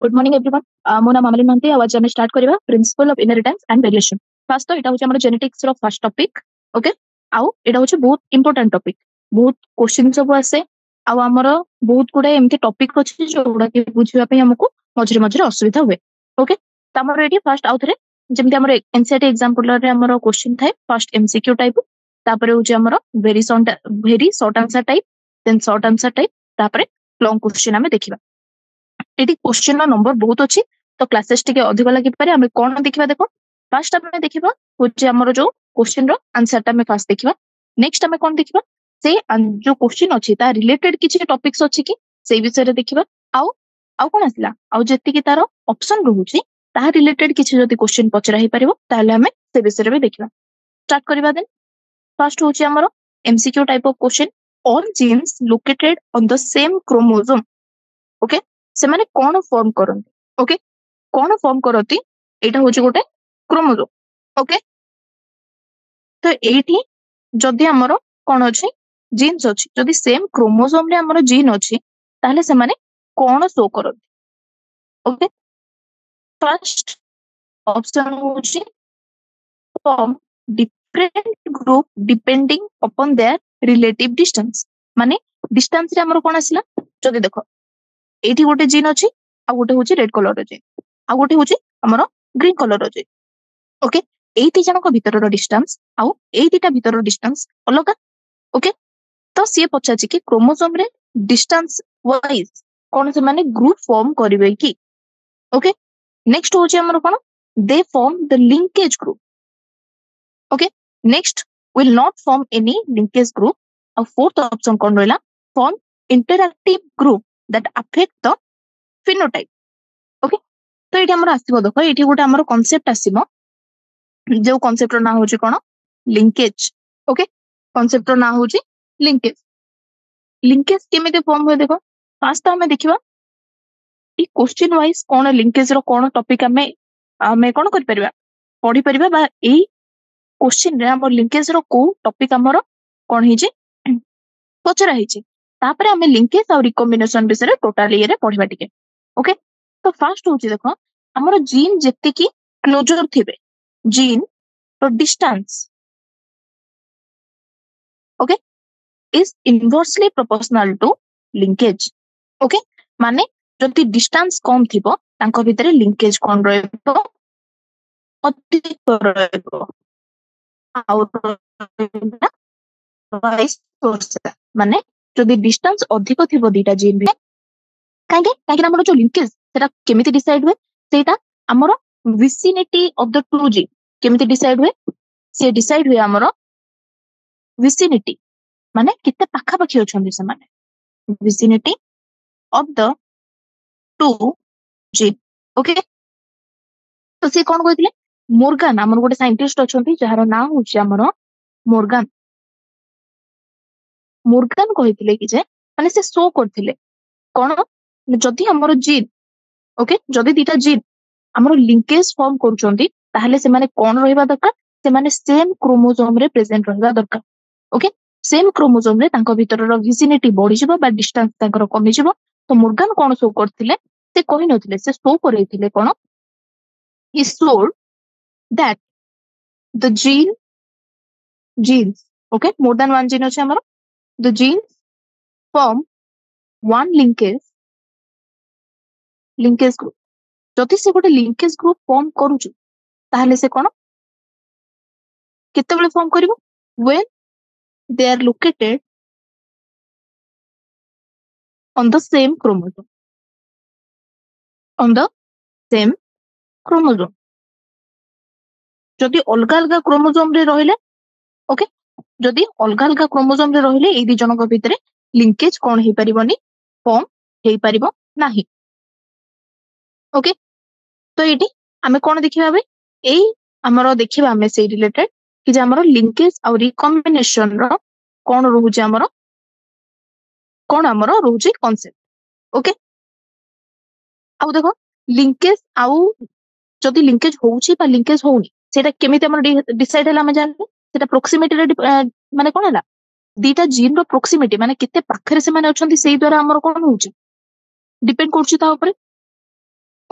Good morning everyone. मो नाम अमलिन महंती। आज आम स्टार्ट करबा principle of inheritance and variation. First तो एटा होची हमर genetics row first topic. Okay, आउ एटा होची बहुत इंपोर्टेंट टॉपिक। बहुत क्वेश्चन सब आसे आउ हमर बहुत गुडे एमती टॉपिक अछि जोडा के बुझिबा पे हमकु मझरे मझरे असुविधा हुए। ओके, त हमर एटी फर्स्ट आउ थरे जेमती हमर एनसीईआरटी एग्जांपल रे हमर क्वेश्चन थाए फर्स्ट एमसीक्यू टाइप, तापरे होची हमर very short answer type, then short answer type, तापरे लॉन्ग क्वेश्चन हमें देखिबा। एटी क्वेश्चन नंबर बहुत अच्छी तो क्लासेस टिके अधिक लगी पारे हमें कौन देखिबा। देखो फर्स्ट हमें देखिबा होची हमर जो क्वेश्चन रो आंसर ता हमें फर्स्ट देखिबा। नेक्स्ट हमें कौन देखिबा से जो क्वेश्चन अछि ता रिलेटेड किछि टॉपिक्स अछि कि से विषय रे देखिबा। आउ आउ कोन आसला आउ जेति कि तारो ऑप्शन रहूची ता रिलेटेड किछि जति क्वेश्चन पचरा ही परिबो ताले हमें से विषय रे भी देखिबा। स्टार्ट करिबा। देन फर्स्ट होची हमर MCQ type of question. All genes located on the same chromosome, okay, से माने कौन फॉर्म करंती। ओके, कौन फॉर्म करती एटा होची गोटे क्रोमोसोम। ओके, तो एठी जदी हमरो कोन अछि जीन्स अछि, जदी सेम क्रोमोसोम रे हमरो जीन अछि ताले से माने कौन शो करती। ओके, फर्स्ट ऑप्शन होची form different group depending upon their relative distance. माने डिस्टेंस रे हमरो कोन आसिला जदी देखो एठी गोटे जीन अछि आ गोटे होची रेड कलर रो जीन आ गोटे होची हमरो ग्रीन कलर रो जीन। ओके, एठी जनक भीतर डिस्टेंस आउ एठीटा भीतर डिस्टेंस अलगा। ओके, तो सी पचाची कि क्रोमोसोम रे डिस्टेंस वाइज कोन से माने ग्रुप फॉर्म करिवे कि। ओके, नेक्स्ट होची हमरो कोन दे form the linkage group. Okay, next will not form any linkage group. और फोर्थ ऑप्शन कोन रहला form interactive group that affect the phenotype. Okay, तो ये हमर आसीबो देखो एठी गोटे हमर कांसेप्ट आसीबो जो कांसेप्ट रो ना होची कोन लिंकेज। ओके, कांसेप्ट रो ना होची लिंकेज। लिंकेज केमिते फॉर्म होय देखो फास्ट हमें देखिबा ई क्वेश्चन वाइज कोन लिंकेज रो कोन टॉपिक हमें कोन कर परिबा पढी परिबा बा ई क्वेश्चन रे हमर लिंकेज रो को टॉपिक हमर कोन हिची पचरा हिची तापरे हमें लिंकेज और रिकॉम्बिनेशन विषय टोटल ये रे पढिबा टिके। ओके, तो फर्स्ट होची देखो हमर जीन जेते की क्लोजर थिबे जीन तो distance, okay, is inversely proportional to linkage. Okay, माने जति डिस्टेंस कम थिबो तांको भितरे लिंकेज कोन रहबो अधिक रहबो आउ वाइस वर्सा। माने जदि डिस्टेंस अधिक थिबो दीटा जीन भी काहे हमर जो लिंकेज सेटा केमिति डिसाइड हुए सेटा हमर vicinity of the two gene केमिति डिसाइड हुए से डिसाइड हुए हमर विसिनिटी माने किते पाखा पाखी अछंदी से माने vicinity of the two gene. Okay, तो से कोन कहथिले मोर्गान हमर गोटे साइंटिस्ट अछंती जहार नाम होची हमर मोर्गान। मोर्गान कहथिले कि जे माने से शो करथिले कोन जदि हमर जीन, ओके, जदि दीटा जीन हमर लिंकेज फॉर्म करूचंती ताहले से माने कोन रहइबा दरकार से माने सेम क्रोमोसोम रे प्रेजेंट रहइबा दरकार। ओके, सेम क्रोमोसोम रे तांको भीतर विसिनिटी बढ़ी जिवो बा डिस्टेंस तांकर कमी जिवो। तो मोर्गान कोन शो करथिले से कहि नथिले से शो करैथिले कोन he showed that the genes, okay, more than one gene ଅଛି ଆମର the genes form one linkage group। ଯଦି ସେ ଗୋଟେ linkage group form କରୁଛି ତାହେଲେ ସେ କଣ କେତେବେଳେ ଫର୍ମ କରିବ when they are located on the same chromosome, on the same chromosome। ଯଦି ଅଲଗା ଅଲଗା କ୍ରୋମୋସୋମ ରେ ରହିଲେ, ଓକେ, ଯଦି ଅଲଗା ଅଲଗା କ୍ରୋମୋସୋମ ରେ ରହିଲେ ଏଇ ଦି ଜଣଙ୍କ ଭିତରେ লিংকেজ কোন ହେଇ परिबनी फॉर्म ହେଇ परिबो नाही। ओके, तो एटी हमें कोन देखिबा बे एई हमरो देखिबा हमें से रिलेटेड कि जे हमरो लिंकेज और रिकॉम्बिनेशन रो कोन रहूची हमरो कोन हमरो रहूची कांसेप्ट। ओके, आउ देखो लिंकेज आउ जदि लिंकेज होउची बा लिंकेज होउनी सेटा केमिति हमरो डिसाइड हला हम जानबे सेटा प्रोक्सिमिटी रे माने कोन हला दीटा जीन रो प्रोक्सिमिटी माने केते पाखरे से माने अछंती सेई द्वारा हमरो कोन होउची डिपेंड करछि ता ऊपर।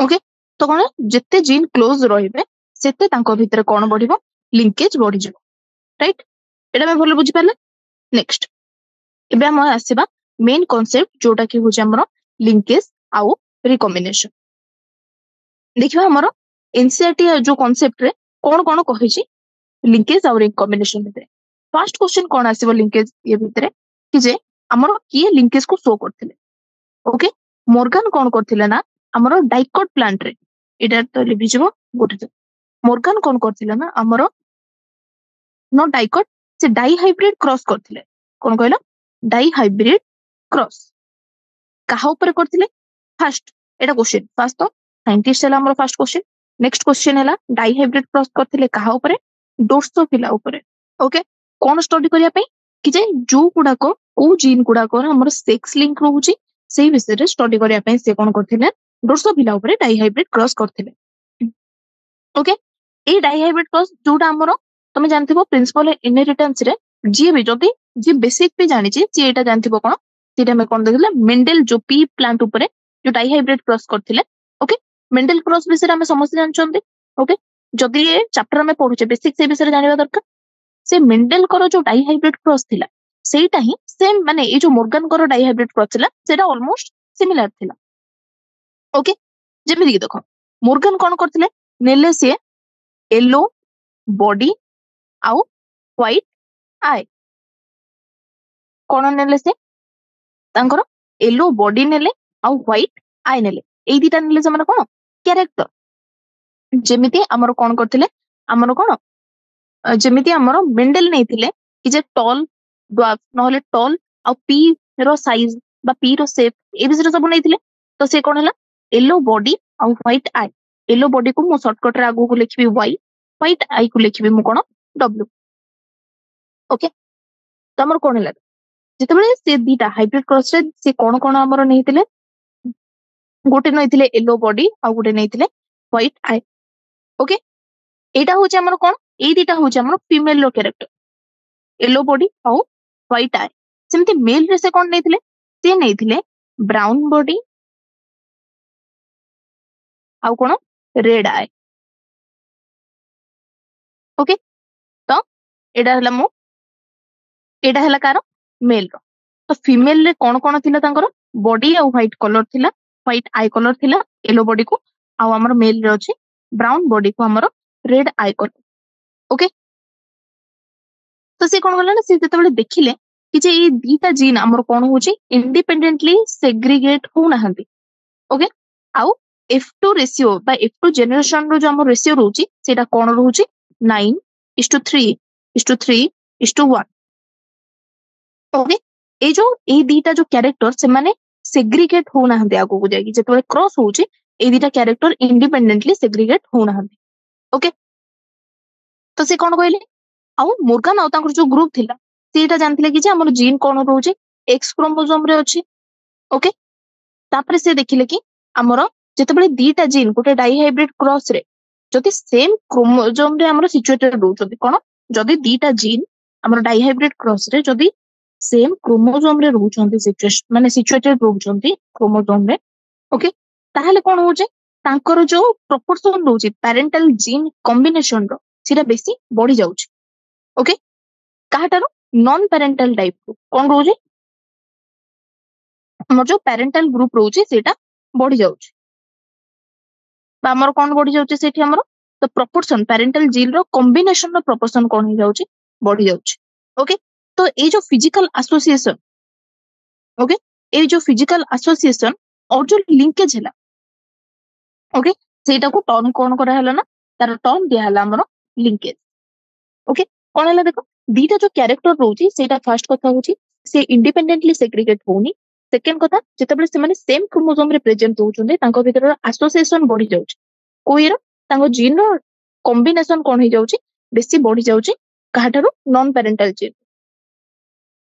ओके तो कौन जिते जीन क्लोज रहिबे सेते तांको भितरे कौन बढ़िबो लिंकेज बढ़ी जिवो राइट एटा मैं भलो बुझी पाले नेक्स्ट एबे हम आसीबा मेन कांसेप्ट जोटा कि होचे हमरो लिंकेज आउ रिकॉम्बिनेशन देखिबा हमरो एनसीईआरटी जो कांसेप्ट रे कौन कौन कहिची लिंकेज आउ रिकॉम्बिनेशन भितरे फर्स्ट क्वेश्चन कौन आसीबो लिंकेज ये भितरे कि जे हमरो किए लिंकेज को शो करथिले ओके मोर्गान कौन करथिले ना हमरो डाइकोट प्लांट रे एटा तो लिखिजबो गोटे मोर्गान कौन करथिले ना हमरो नो डाइकोट से डाई हाइब्रिड क्रॉस करथिले कौन कहला डाई हाइब्रिड क्रॉस कहा ऊपर करथिले फर्स्ट एटा क्वेश्चन फर्स्ट तो साइंटिस्ट हला हमरो फर्स्ट क्वेश्चन नेक्स्ट क्वेश्चन हला डाई हाइब्रिड क्रॉस करथिले कहा ऊपर ड्रोसोफिला ऊपर ओके कौन स्टडी करिया पे कि जे जो गुडा को जीन गुडा को हमरो सेक्स लिंक रहउची सेही विषय रे स्टडी करिया पे से कोन करथिले ड्रोसोफिला ऊपर डाई हाइब्रिड क्रॉस करथिले ओके ए डाई हाइब्रिड क्रॉस जोटा हमरो तमे जानथिबो प्रिंसिपल इनहेरिटेंस रे जे भी जदी जे बेसिक पे जानि छि जे एटा जानथिबो कोन सेटा हम कोन देखले मेंडल जो पी प्लांट ऊपर जो डाई हाइब्रिड क्रॉस करथिले ओके मेंडल क्रॉस विषय हम समस्त जानछन्ते ओके जदी ए चैप्टर में पढुचे बेसिक से विषय जानिबा दरकार से मेंडल करो जो डाई हाइब्रिड क्रॉस थिला सेटा ही सेम माने ए जो मोर्गान करो डाई हाइब्रिड क्रॉस थिला सेटा ऑलमोस्ट सिमिलर थिला ओके जेमिति देखो मोर्गान कोन करथिले नेले से येलो बॉडी आउ व्हाइट आई कोन नेले से तांकर येलो बॉडी नेले आउ व्हाइट आई नेले एई दिटा नेले से माने कोन कैरेक्टर जेमिति हमर कोन करथिले हमर कोन जेमिति हमर मेंडल नेथिले कि जे टॉल ड्वार्फ नहले टॉल आ पी रो साइज बा पी रो शेप ए विषय सब नेथिले तो से कोन हला येलो बॉडी आ व्हाइट आई येलो बॉडी को मो शॉर्टकट रे आगु को लिखबी वाई व्हाइट आई को लिखबी मो कोन डब्ल्यू ओके तो हमर कोन हला जेतेबेले से दीटा हाइब्रिड क्रॉस रे से कोन कोन हमर नेथिले गोटे नेथिले येलो बॉडी आ गोटे नेथिले व्हाइट आई ओके एटा होचे हमर कोन ए दीटा होचे हमर फीमेल रो कैरेक्टर येलो बॉडी आउ व्हाइट आई सेमती मेल रे से कोन नेथिले से नेथिले ब्राउन बॉडी आउ कोन रेड आई ओके तो एडा हला मो एडा हला कार मेल रो तो फीमेल रे कोन कोन थिला तांकर बॉडी आउ व्हाइट कलर थिला व्हाइट आई कलर थिला येलो बॉडी को आउ हमर मेल रे अछि ब्राउन बॉडी को हमर रेड आई कलर ओके तो से कोन गला ना से जेतेबेले देखिले कि जे ई दीटा जीन हमर कोन होची इंडिपेंडेंटली सेग्रीगेट हो नहंती ओके आउ F2 रेशियो बा F2 जनरेशन रो जो हमर रेशियो रहउची सेटा कोन रहउची 9:3:3:1 ओके ए जो ए दीटा जो कैरेक्टर से माने सेग्रीगेट हो नहंती आगो को जाई जेतेबेले क्रॉस होउची ए दीटा कैरेक्टर इंडिपेंडेंटली सेग्रीगेट हो नहंती ओके तो से कोन कहले आउ मोर्गान आउ तांकर जो ग्रुप थिला सेटा जानथिले कि जे हमर जीन कोन रहउची एक्स क्रोमोसोम रे अछि ओके तापरे से देखिले कि हमर जेतेबेले दीटा जीन गोटे डाई हाइब्रिड क्रॉस रे जदि सेम क्रोमोसोम रे हमर सिचुएटेड रहउछथि कोन जदि दीटा जीन हमर डाई हाइब्रिड क्रॉस रे जदि सेम क्रोमोसोम रे रहउछथि सिचुएशन माने सिचुएटेड रहउछथि क्रोमोसोम रे ओके ताहले कोन होचे तांकर जो प्रोपोर्शन रहउची पेरेंटल जीन कॉम्बिनेशन रो सिरा बेसी बढ़ी जाउची ओके काहाटारो नॉन पेरेंटल टाइप कोन रहउची हमर जो पेरेंटल ग्रुप रहउची सेटा बढ़ी जाउची बा हमर कोन बढ़ी जाउची सेठी हमर तो प्रोपोर्शन पेरेंटल जीन रो कॉम्बिनेशन रो प्रोपोर्शन कोन हो जाउची बढ़ी जाउची ओके तो ए जो फिजिकल एसोसिएशन ओके ए जो फिजिकल एसोसिएशन और जो लिंकेज हैला ओके सेटा को टर्म कोन करा हैला ना तार टर्म दिया हैला हमर लिंकेज ओके कोन हैला देखो दीटा जो कैरेक्टर रहउची सेटा फर्स्ट कथा होची से इंडिपेंडेंटली सेग्रीगेट होनी सेकंड कथा जेतेबेले से माने सेम क्रोमोसोम रे प्रेजेंट होउचुंदे तांको भीतर एसोसिएशन बढ़ी जाउची कोइरो तांको जीन रो कॉम्बिनेशन कोन हो जाउची बेसी बढ़ी जाउची काहाटारो non parental gene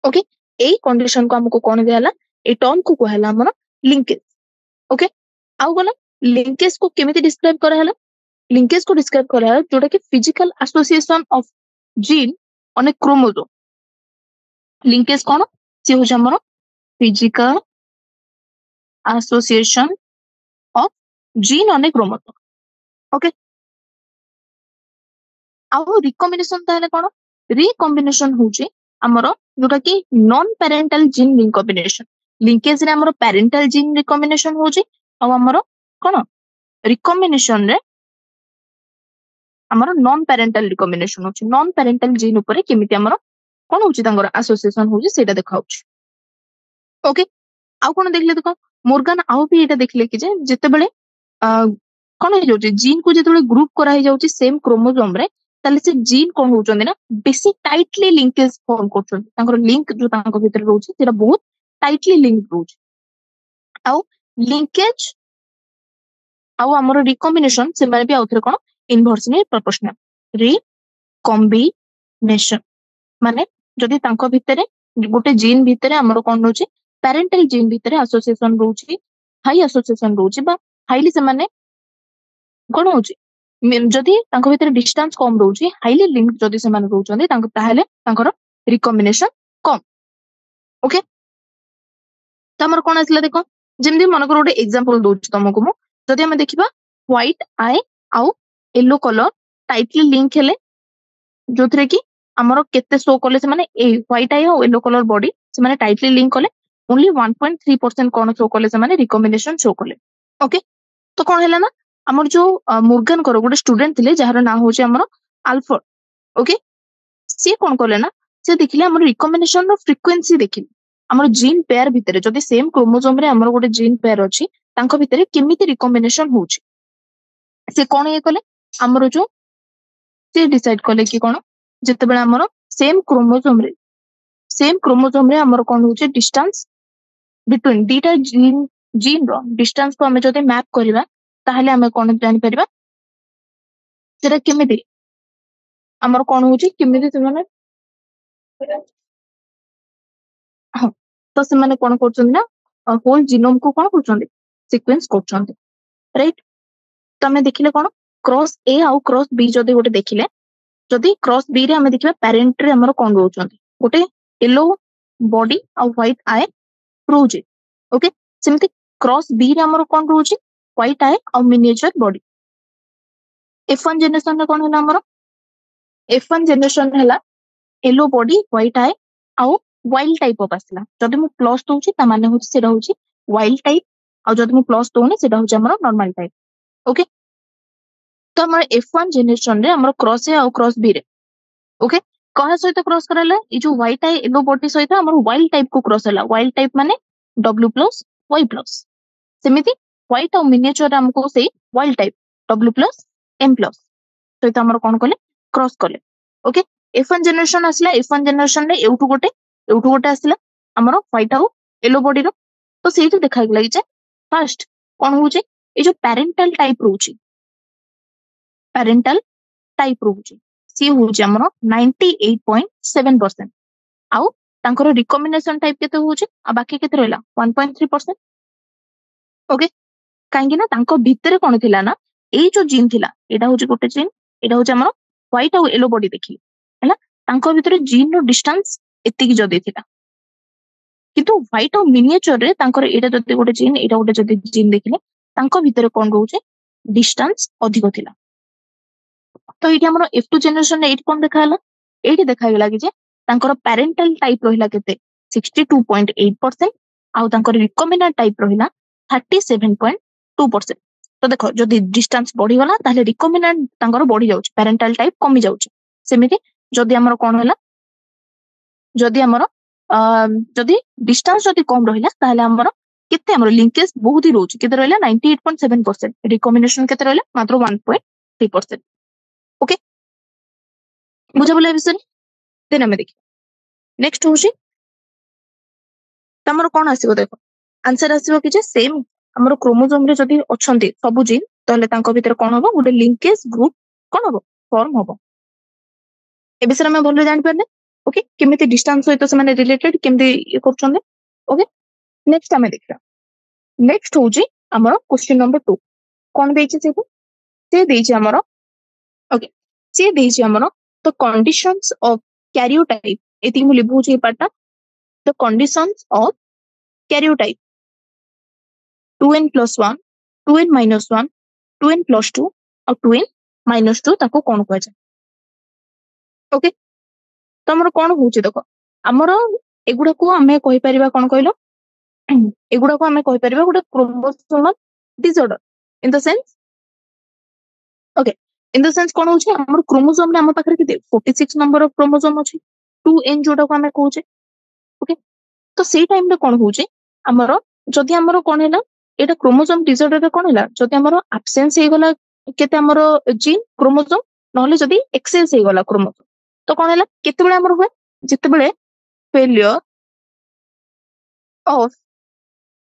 okay a condition को हमको कोन देला ए टर्म को कहला हमर लिंकेज ओके आउ गला लिंकेज को केमिति डिस्क्राइब करा हला लिंकेज को डिस्क्राइब करा हला जोटा कि physical association of gene on a chromosome linkage कोन से हो हमर फिजिकल एसोसिएशन ऑफ जीन अने क्रोमोसोम ओके आउ रिकॉम्बिनेशन ताले कोन रिकॉम्बिनेशन होची हमरो जोटा कि non parental gene recombination linkage रे हमरो पेरेंटल जीन रिकॉम्बिनेशन होची आ हमरो कोन रिकॉम्बिनेशन रे हमरो नॉन पेरेंटल रिकॉम्बिनेशन होची नॉन पेरेंटल जीन ऊपर केमिति हमरो कोन होची तांगर एसोसिएशन होची सेटा देखाउची ओके आउ कोन देखले देखो मोर्गान आउ भी एटा देखले कि जे जते बेले कौन हो जाउची जीन को जेते ग्रुप करा ही जाउची सेम क्रोमोसोम रे ताले से जीन कौन होउचंदी ना बेसी टाइटली लिंकेज फॉर्म करचंदी तांकर लिंक जो तांको भीतर रहउची सेटा बहुत टाइटली लिंक रहउची आउ लिंकेज आउ हमर रिकॉम्बिनेशन से माने भी आउथरे कोन इनवर्सली प्रोपोर्शनल रिकॉम्बिनेशन माने जदि तांको भितरे गोटे जीन भितरे हमर कोन रहउची पेरेंटल जीन भितरे एसोसिएशन रहउची हाई एसोसिएशन रहउची बा हाईली से माने कोन होउची जदि तांको भितर डिस्टेंस कम रहउची हाईली लिंक जदि से माने रहउचंदी तांको ताहेले तांकर रिकॉम्बिनेशन कम ओके त हमर कोन आसला देखो जेमदि मनकर गोटे एग्जांपल दोछ तुमको मु जदि हम देखिबा व्हाइट आई आउ येलो कलर टाइटली लिंक हेले जोथरे कि हमर केते शो करले से माने ए व्हाइट आई आउ येलो कलर बॉडी से माने टाइटली लिंक करले ओनली 1.3% कोन शो करले से माने रिकॉम्बिनेशन शो करले ओके तो कोन हैला ना हमर जो मुर्गन करो गोटे स्टूडेंट थिले जहार ना होचे हमर अल्फर्ड ओके सी कोन करले ना से देखिले हमर रिकॉम्बिनेशन रो फ्रीक्वेंसी देखिले हमर जीन पेयर भितरे जदि सेम क्रोमोसोम रे हमर गोटे जीन पेयर अछि तांको भितरे केमिति रिकॉम्बिनेशन होउची से कोन ये कले हमर जो से डिसाइड कले कि कोन जते बेला हमर सेम क्रोमोसोम रे हमर कोन होउची डिस्टेंस बिटवीन दीटा जीन रो डिस्टेंस को हमें जदि मैप करिबा ताहले हमें कोन जानि परिबा सेटा केमिति हमर कोन होउची केमिति से माने हाँ तो से माने कोन करछन ना होल जीनोम को कोन करछन सीक्वेंस करछन राइट तो हमें देखिले कोन क्रॉस ए आउ क्रॉस बी जदि गोटे देखिले जदि क्रॉस बी रे हमें देखिबा पेरेंट रे हमर कोन रहउछन गोटे येलो बॉडी आउ व्हाइट आई प्रोजे ओके सेमति क्रॉस बी रे हमर कोन रहउची व्हाइट आई आउ मिनिएचर बॉडी F1 जनरेशन रे कोन हैला हमर F1 जनरेशन हैला येलो बॉडी व्हाइट आई आउ वाइल्ड टाइप ऑफ आसला जदि मु प्लस दोउची त माने होची सेटा होची वाइल्ड टाइप आउ जदि मु प्लस दोउने सेटा होची हमर नॉर्मल टाइप ओके तो हमर F1 जनरेशन रे हमर क्रॉस ए आउ क्रॉस बी रे ओके कहा सहित क्रॉस कराला ई जो व्हाइट आई येलो बॉडी सहित हमर वाइल्ड टाइप को क्रॉस होला वाइल्ड टाइप माने W+Y+ सेमिति व्हाइट आउ मिनिएचर हमको से वाइल्ड टाइप W+M+ सहित हमर कोन कले क्रॉस कले ओके F1 जनरेशन आसला F1 जनरेशन रे एउठु गोटे आसला हमर व्हाइट आउ येलो बॉडी रो तो सेही तो देखा गेला जे फर्स्ट कोन होउची ए जो पेरेंटल टाइप रहउची पेरेंटल टाइप रहउची सी होउची हमर 98.7% आउ तांकर रिकॉम्बिनेशन टाइप केते होउची आ बाकी केते रहला 1.3% ओके काहेकि ना तांको भितरे कोन थिला ना ए जो जीन थिला एटा होउची गोटे जीन एटा होउची हमर व्हाइट आउ येलो बॉडी देखि हैला तांको भितरे जीन रो डिस्टेंस एतिकी जदी थिला किंतु व्हाइट आउ मिनिएचर रे तांकर एटा जदी गोटे जीन एटा गोटे जदी जीन देखिले तांको भितरे कोन रहउची डिस्टेंस अधिक थिला तो एटी हमर F2 जनरेशन रे एटी कोन देखाला एटी देखा गेला कि जे तांकर पेरेंटल टाइप रहिला केते 62.8% आउ तांकर रिकॉम्बिनेंट टाइप रहिला 37.2% तो देखो जदी डिस्टेंस बढ़ी गला ताले रिकॉम्बिनेंट तांकर बढ़ी जाउची पेरेंटल टाइप कमी जाउची सेमिति जदी हमर कोन होला जदी हमर जदी डिस्टेंस जदी कम रहिला ताले हमर केते हमर लिंकेज बहुत ही रहउची केते रहिला 98.7% रिकॉम्बिनेशन केते रहिला मात्र 1.3% ओके बुझा बोले विषय देन हमें देखि नेक्स्ट होची तमरो कोन आसीबो देखो आंसर आसीबो कि जे सेम हमर क्रोमोसोम रे जदी अछंती सब जीन तले तांको भीतर कोन होबो गोटे लिंकेज ग्रुप कोन होबो फॉर्म होबो ए विषय में बोलले जानि परले ओके केमिति डिस्टेंस सहित से माने रिलेटेड केमिति ये करछन्ते ओके नेक्स्ट हमें देखिरा नेक्स्ट होची हमर क्वेश्चन नंबर 2 कोन देछि से देछि हमर ओके से देछि हमर द कंडीशंस ऑफ कैरियोटाइप एति मु लिखु छी part the conditions of karyotype 2n+1 2n minus 1 2n plus 2 और 2n minus 2 ताको कौन कह जाए ओके तो हमर कौन होउची देखो हमर एगुडा को हमें कहि परिबा कौन कहलो एगुडा को हमें कहि परिबा गोटे chromosomal disorder in the sense okay in the sense कौन होउची हमर क्रोमोसोम रे हम पाखरे केते 46 नंबर ऑफ क्रोमोसोम अछि 2n जोटा को हमें कहूचे ओके तो सेई टाइम रे कौन होउची हमर जदि हमर कौन हैला एटा क्रोमोसोम डिसऑर्डर रे कौन हैला जदि हमर एब्सेंस हे गला केते हमर जीन क्रोमोसोम नहले जदि एक्सेस हे गला क्रोमोसोम तो कौन हैला केते बेले हमर हुए जिते बेले failure of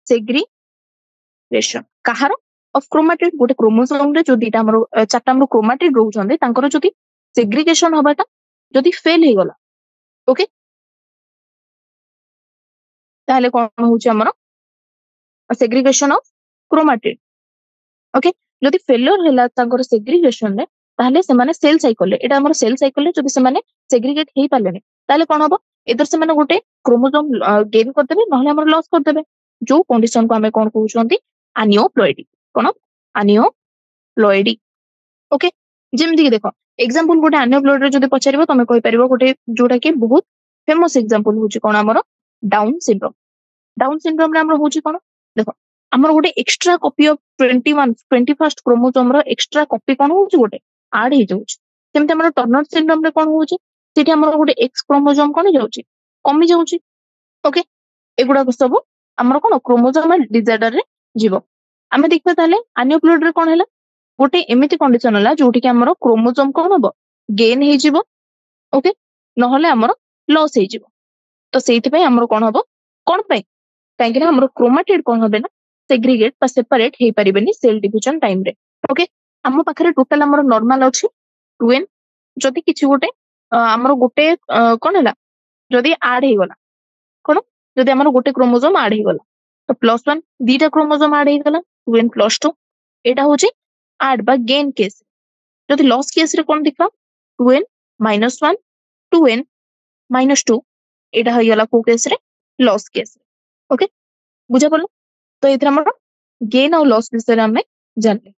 segregation Kahar of chromatid गोटे क्रोमोसोम रे जो दीटा हमर चारटा हमर क्रोमैटिड रहउछन्ते तांकर जदि सेग्रीगेशन हबाटा जदि फेल हे गला ओके ताहले कौन होउची हमर सेग्रीगेशन ऑफ क्रोमैटिड ओके जदि फेलियर हैला तांकर सेग्रीगेशन रे ताहले से माने सेल साइकिल एटा हमर सेल साइकिल रे जदि से माने सेग्रीगेट हेई पालेनी ताहले कौन हबो इधर से माने गोटे क्रोमोसोम गेन कर देबे नहले हमर लॉस कर देबे जो कंडीशन को हमें कौन कहउछन्ती एनियोप्लॉइडी कौन एनियोप्लॉइडी ओके जेमति कि देखो एग्जांपल गोटे एनियोप्लॉइडी रे जदि पचारिबो तमे कहि परिबो गोटे जोटा कि बहुत फेमस एग्जांपल होउची कोन हमर डाउन सिंड्रोम रे हमर होउची कोन देखो हमर गोटे extra copy of 21st chromosome रो एक्स्ट्रा कॉपी कोन होउची गोटे ऐड हे जाउची जेमति हमर टर्नर सिंड्रोम रे कोन होउची सेठी हमर गोटे एक्स क्रोमोसोम कोन जाउची कमी जाउची ओके एगुडा सब हमर कोन क्रोमोसोमल डिसऑर्डर रे जीवो आमे देखबा ताले एनियोप्लॉइडी रे कोन हैला गोटे एमिति कंडीशन होला जोठी कि हमर क्रोमोसोम कोन हबो गेन हे जीवो ओके नहले हमर लॉस हे जीवो तो सेति पय हमर कोन हबो कोन पय काहे कि हमर क्रोमैटिड कोन हबे ना सेग्रीगेट बा सेपरेट हे परिबेनी सेल डिविजन टाइम रे ओके हम पाखरे टोटल हमर नॉर्मल अछि 2n जदि किछि गोटे हमर गोटे कोन हैला जदि ऐड हे गला कोन जदि हमर गोटे क्रोमोसोम ऐड हे गला तो +1 दीटा क्रोमोसोम ऐड हे गला 2n + 2 एटा होची ऐड बा गेन केस जदि लॉस केस रे कोन देखा 2n - 1 2n - 2 एटा हो गला को केस रे लॉस केस ओके बुझा पड़लो तो इधर हमर गेन और लॉस विषय रे हमें जानले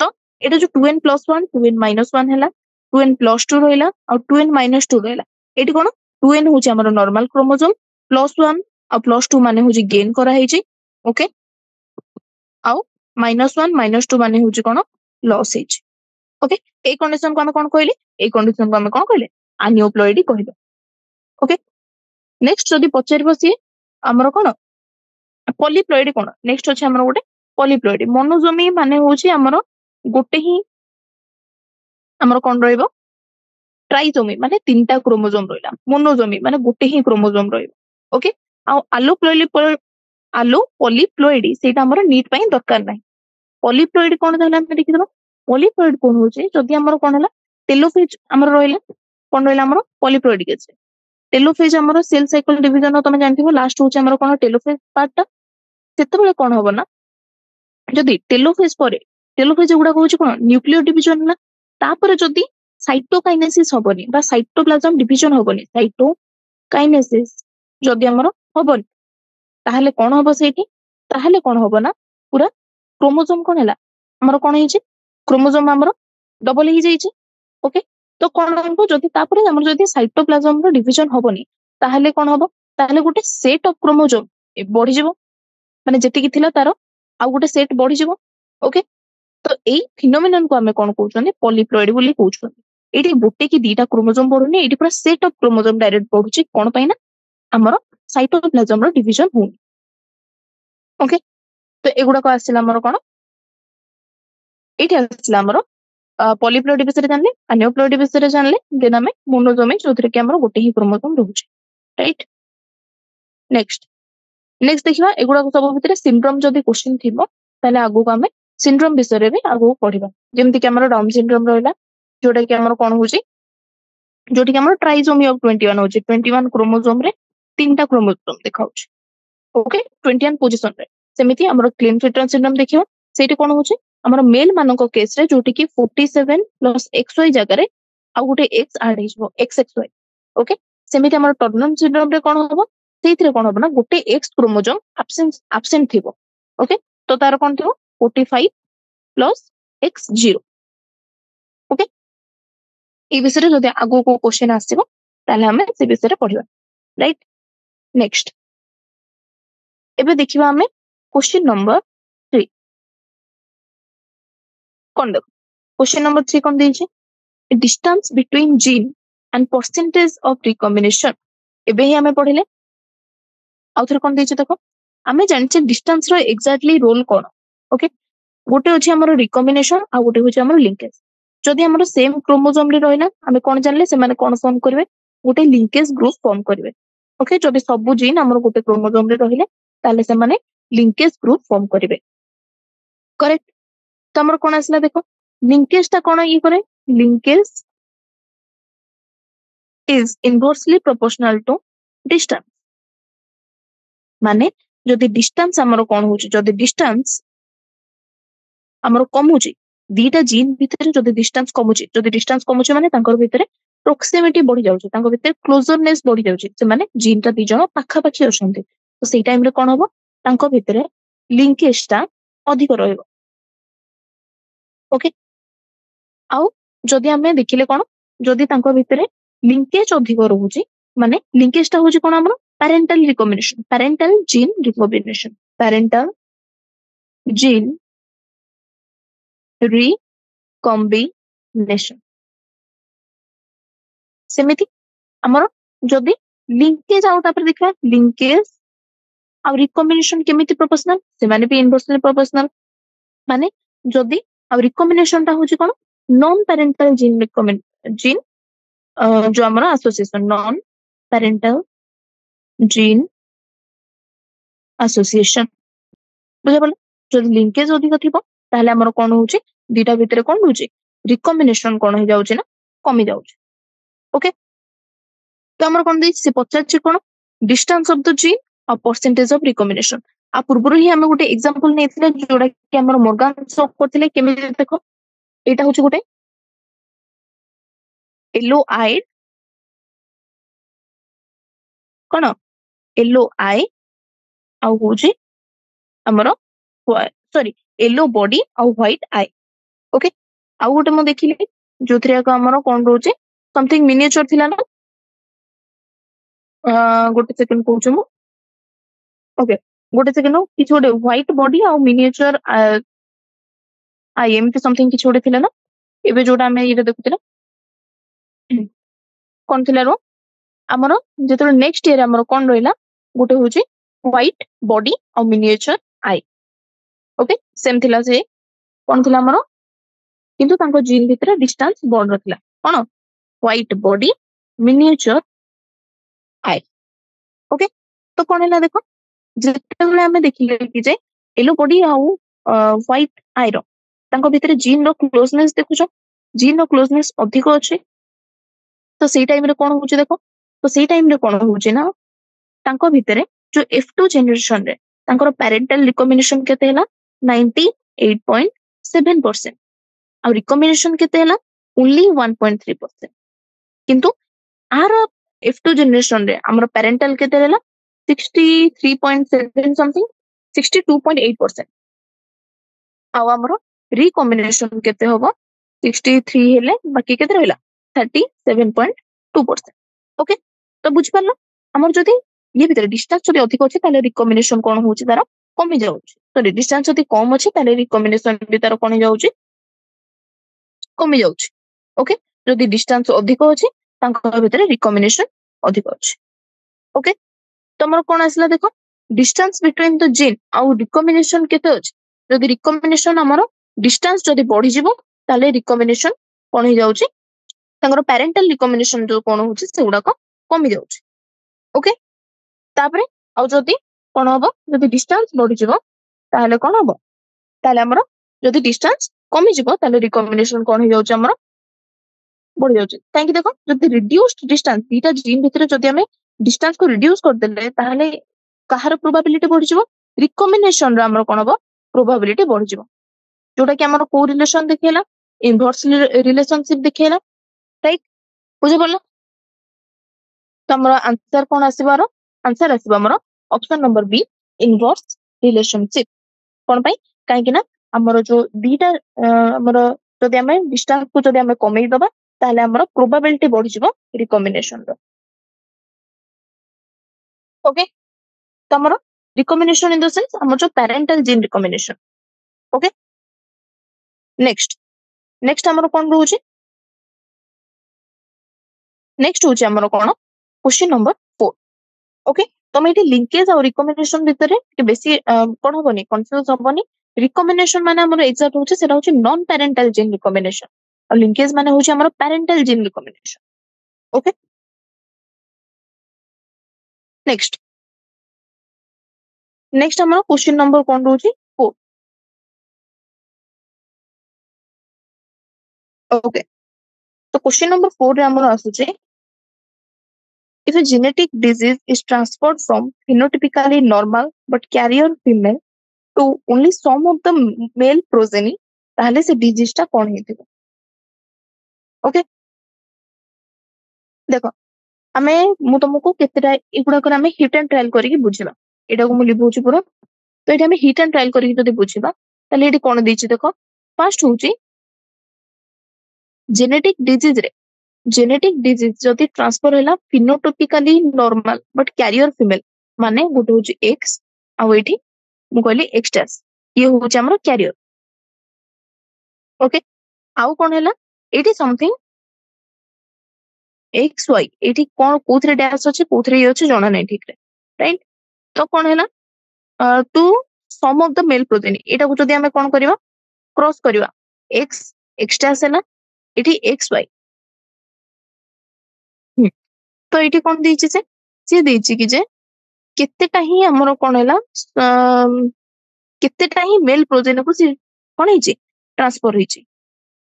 तो एटा जो 2n + 1 2n - 1 हैला 2n + 2 रहला और 2n - 2 रहला एटी कोन 2n होची हमर नॉर्मल क्रोमोसोम +1 और +2 माने होची गेन करा हेची ओके आउ -1 - 2 माने होची कोन लॉस हेची ओके ए कंडीशन को हम कोन कहले ए कंडीशन को हम कोन कहले एनियोप्लॉइडी कहले ओके नेक्स्ट जदि पचारिबो सी हमर कोन पॉलीप्लॉइडी कोन नेक्स्ट अछि हमर गोटे पॉलीप्लॉइडी मोनोजोमी माने होची हमर गोटे ही हमर कोन रहइबो ट्राइजोमी माने तीनटा क्रोमोसोम रहला मोनोजोमी माने गोटे ही क्रोमोसोम रहइबो ओके आलो पॉलीप्लॉइडी सेटा हमर नीट पई दरकार नै पॉलीप्लॉइड कोन रहला हम देखि दबा पॉलीप्लॉइड कोन होची जदि हमर कोन हला टेलोफेज हमर रहला कोन रहला हमर पॉलीप्लॉइड केस टेलोफेज हमर सेल साइकिल डिवीजन तमे जानथिबो लास्ट होची हमर कोन टेलोफेज पार्ट ता सेते बेले कोन होबो ना जदि टेलोफेज गुडा होची कोन न्यूक्लियर डिवीजन ना तापर जदि साइटोकाइनेसिस होबनी बा साइटोप्लाज्म डिवीजन होबनी साइटोकाइनेसिस जदि हमर होबनी ताहले कोन होबो सेठी ताहले कोन होबो ना पूरा क्रोमोसोम कोन हैला हमर कोन हेची क्रोमोसोम हमर डबल ही जाईची ओके तो कोन होबो जदि तापर हमर जदि साइटोप्लाज्म रो डिवीजन होबनी ताहले कोन होबो ताहले गोटे सेट ऑफ क्रोमोसोम बढ़ी जिवो माने जेति कि थिला तारो आ गोटे सेट बढ़ी जिवो ओके तो एई फिनोमेनन को हमें कोन कहउछन पॉलीप्लॉइड बोली कहउछन एटी गोटे कि दीटा क्रोमोसोम बढ़ुनी एटी पूरा सेट ऑफ क्रोमोसोम डायरेक्ट बढ़ुची कोन पई ना हमर साइटोप्लाज्म रो डिवीजन हो ओके तो एगुडा को आसिला हमर कोन एटी आसिला हमर पॉलीप्लॉइड विषय जानले एनियोप्लॉइड विषय जानले देन हमें मोनोजोमी जोथरे कि हमर गोटे ही क्रोमोसोम रहउची राइट नेक्स्ट देखिबा एगुडा को सब भितरे सिंड्रोम जदि क्वेश्चन थिबो ताले आगु को हमें सिंड्रोम विषय रे भी आगु पढिबा जेमति कि हमर डाउन सिंड्रोम रहला जोटा कि हमर कोन होची जोटी कि हमर ट्राइसोमी ऑफ 21 होची 21 क्रोमोसोम रे तीनटा क्रोमोसोम देखाउची ओके 21 पोजीशन रे सेमिति हमर क्लिनफिल्टर सिंड्रोम देखियो सेठी कोन होची हमर मेल मानको केस रे जोटी कि 47 + XY जगह रे आ गोटे X ऐड हिजबो XXY ओके सेमिति हमर टर्नर सिंड्रोम रे कोन होबो सेथिरे कोन होबो ना गोटे X क्रोमोसोम एब्सेंट थिबो ओके तो तार कौन थी 45 प्लस एक्स 0 ओके ये विषय जदि आगो को क्वेश्चन आसीबो ताले हमें से विषय पढ़िबा राइट नेक्स्ट एबे देखिबा हमें क्वेश्चन नंबर 3 कोन देखो क्वेश्चन नंबर 3 कोन देछि distance between gene and percentage of recombination एबे ही हमें पढ़िले आउथरे कोन देछि देखो हमें जानचे डिस्टेंस रो एग्जैक्टली रोल कोन ओके गोटे अछि हमर रिकॉम्बिनेशन आ गोटे होछि हमर लिंकेज जदि हमर सेम क्रोमोसोम रे रहिला हमें कोन जानले से माने कोन फॉर्म करबे गोटे लिंकेज ग्रुप फॉर्म करबे ओके जदि सब जीन हमर गोटे क्रोमोसोम रे रहिले ताले से माने लिंकेज ग्रुप फॉर्म करबे करेक्ट तो हमर कोन आसला देखो लिंकेज ता कोन ई करे linkage is inversely proportional to distance माने जदि डिस्टेंस हमर कोन होछि जदि डिस्टेंस हमर कमुछि दीटा जीन भितर जदि डिस्टेंस कमुछि माने तांकर भितर प्रोक्सिमिटी बढ़ी जाउछि तांकर भितर क्लोजरनेस बढ़ी जाउछि से माने जीन ता दी जण पाखा पाखी अछंती तो सेई टाइम रे कोन हबो तांकर भितर लिंकेज ता अधिक रहइबो ओके आउ जदि हमें देखिले कोन जदि तांकर भितर लिंकेज अधिक रहउछि माने लिंकेज ता होछि कोन हमर पैरेंटल जीन रिकॉम्बिनेशन सेमिति हमर जदि लिंकेज आउ तापर देखा लिंकेज आ रिकॉम्बिनेशन केमिति प्रोपोर्शनल से माने भी इनवर्सली प्रोपोर्शनल माने जदि आ रिकॉम्बिनेशन ता होछि कोन नॉन पैरेंटल जीन जो हमर association non parental gene association बुझे बोल जदि लिंकेज अधिक थिबो ताहले हमर कोन होछि दीटा भितरे कोन होछि रिकॉम्बिनेशन कोन हो जाउछि ना कमी जाउछि ओके तो हमर कोन दै से पचाछि कोन डिस्टेंस ऑफ द जीन और परसेंटेज ऑफ रिकॉम्बिनेशन आ पूर्व ही हमें गोटे एग्जांपल नेथिले जोडा कि हमर मोर्गान सॉ करथिले केमि देखो एटा होछि गोटे येलो आई कोन येलो आई आ होछि हमर सॉरी येलो बॉडी आ व्हाइट आई ओके आ गोटे म देखिले जोथरे का हमर कोन रोचे समथिंग मिनिएचर थिला ना गोटे सेकंड कहूछु मु ओके गोटे सेकंड किछ गोटे व्हाइट बॉडी आ मिनिएचर आई एमती समथिंग किछ गोटे थिला ना एबे जोटा हमें इरे देखुतिला कोन थिला रो हमर जेतो नेक्स्ट ईयर हमर कोन रहिला गोटे होची व्हाइट बॉडी आ मिनिएचर आई ओके सेम थिला से कोन थिला हमर किंतु तांको जीन भितर डिस्टेंस बॉर्ड रखला कोन व्हाइट बॉडी मिनिएचर आई ओके तो कोन हैला देखो जेतेबेले हमें देखिले कि जे येलो बॉडी आ व्हाइट आई रो तांको भितर जीन रो क्लोजनेस देखुछो जीन रो क्लोजनेस अधिक अछि तो सेई टाइम रे कोन होउछि देखो तो सेई टाइम रे कोन होउछि ना तांको भितरे जो F2 जनरेशन रे तांकर पैरेंटल रिकॉम्बिनेशन केते हैला 98.7% और रिकॉम्बिनेशन केते हैला ओनली 1.3% किंतु आर F2 जनरेशन रे हमर पैरेंटल केते हैला 63.7 समथिंग 62.8% आ हमर रिकॉम्बिनेशन केते होबो 63 हेले बाकी केते रहला 37.2% ओके तो बुझ परला हमर जदी ये भितर डिस्टेंस जदी अधिक अछि ताले रिकॉम्बिनेशन कोन होउछि तार कमी जाउछि सॉरी डिस्टेंस जदी कम अछि ताले रिकॉम्बिनेशन भी तार कोन जाउछि कमी जाउछि ओके जदी डिस्टेंस अधिक अछि तांकर भितर रिकॉम्बिनेशन अधिक अछि ओके तो हमर कोन आसला देखो डिस्टेंस बिटवीन द जीन आ रिकॉम्बिनेशन केते अछि जदी रिकॉम्बिनेशन हमर डिस्टेंस जदी बढ़ी जिवो ताले रिकॉम्बिनेशन कोन हो जाउछि तांकर पैरेंटल रिकॉम्बिनेशन जो कोन होउछि सेउडा को कमी जाउछि ओके तापरे आ जदी कोन हबो जदी डिस्टेंस बढ़ी जिवो ताले कोन हबो ताले हमर जदी डिस्टेंस कमी जिवो ताले रिकॉम्बिनेशन कोन हो जाउछि हमर बढ़ी जाउछि काहे कि देखो जदी रिड्यूस्ड डिस्टेंस दीटा जीन भितर जदी हमें डिस्टेंस को रिड्यूस कर देले ताले कहार प्रोबेबिलिटी बढ़ी जिवो रिकॉम्बिनेशन रो हमर कोन हबो प्रोबेबिलिटी बढ़ी जिवो जोटा कि हमर को रिलेशन देखेला इनवर्स रिलेशनशिप देखेला राइट बुझे बोलो तो हमर आंसर कोन आसीबारो आंसर आसीबा हमर option number B inverse relationship कोन पई काहे कि ना हमर जो दीटा हमर जदि हमें डिस्टेंस को जदि हमें कमेई दबा ताले हमर प्रोबेबिलिटी बढ़ जिवो रिकॉम्बिनेशन रो ओके तो हमर रिकॉम्बिनेशन इन द सेंस हमर जो parental gene recombination okay next next हमर कोन रहउची नेक्स्ट होची हमर कोन क्वेश्चन नंबर 4 ओके तमे एटी लिंकेज और रिकॉम्बिनेशन भितरे के बेसी कोन होबनी कंफ्यूज होबनी रिकॉम्बिनेशन माने हमर एग्जैक्ट होची सेटा होची नॉन पेरेंटल जीन रिकॉम्बिनेशन और लिंकेज माने होची हमर parental gene recombination okay next next हमर क्वेश्चन नंबर कोन रहउची 4 ओके तो क्वेश्चन नंबर 4 रे हमर आसुची if a genetic disease is transferred from phenotypically normal but carrier female to only some of the male progeny ताहले से डिजीज टा कोन हेतिबो okay देखो आमे मु तुमको केतेटा एगुडा कर आमे हिट एंड ट्रायल करिकि बुझिबा एटा को मु लिबोची पुरा तो एटा आमे हिट एंड ट्रायल करिकि जदि बुझिबा ताले एटी कोन देछि देखो फर्स्ट होची जेनेटिक डिजीज जदि ट्रांसफर हैला फिनोटाइपिकली नॉर्मल बट कैरियर फीमेल माने गोटे होची एक्स आ एठी मु कहली एक्सटास ये होची हमर कैरियर ओके आउ कोन हैला eighty something X Y eighty कोन कोथरे डैश अछि कोथरे ये अछि जणा नै ठीक रे राइट तो कोन हैला to some of the male progeny एटा को जदि हमें कोन करबा क्रॉस करबा एक्स एक्सटास हैला एटी एक्स वाई तो एटी कोन देछि से देछि कि जे केतेटा ही हमर कोन हैला केतेटा ही मेल प्रोजेनी को से कोन हिची ट्रांसफर हिची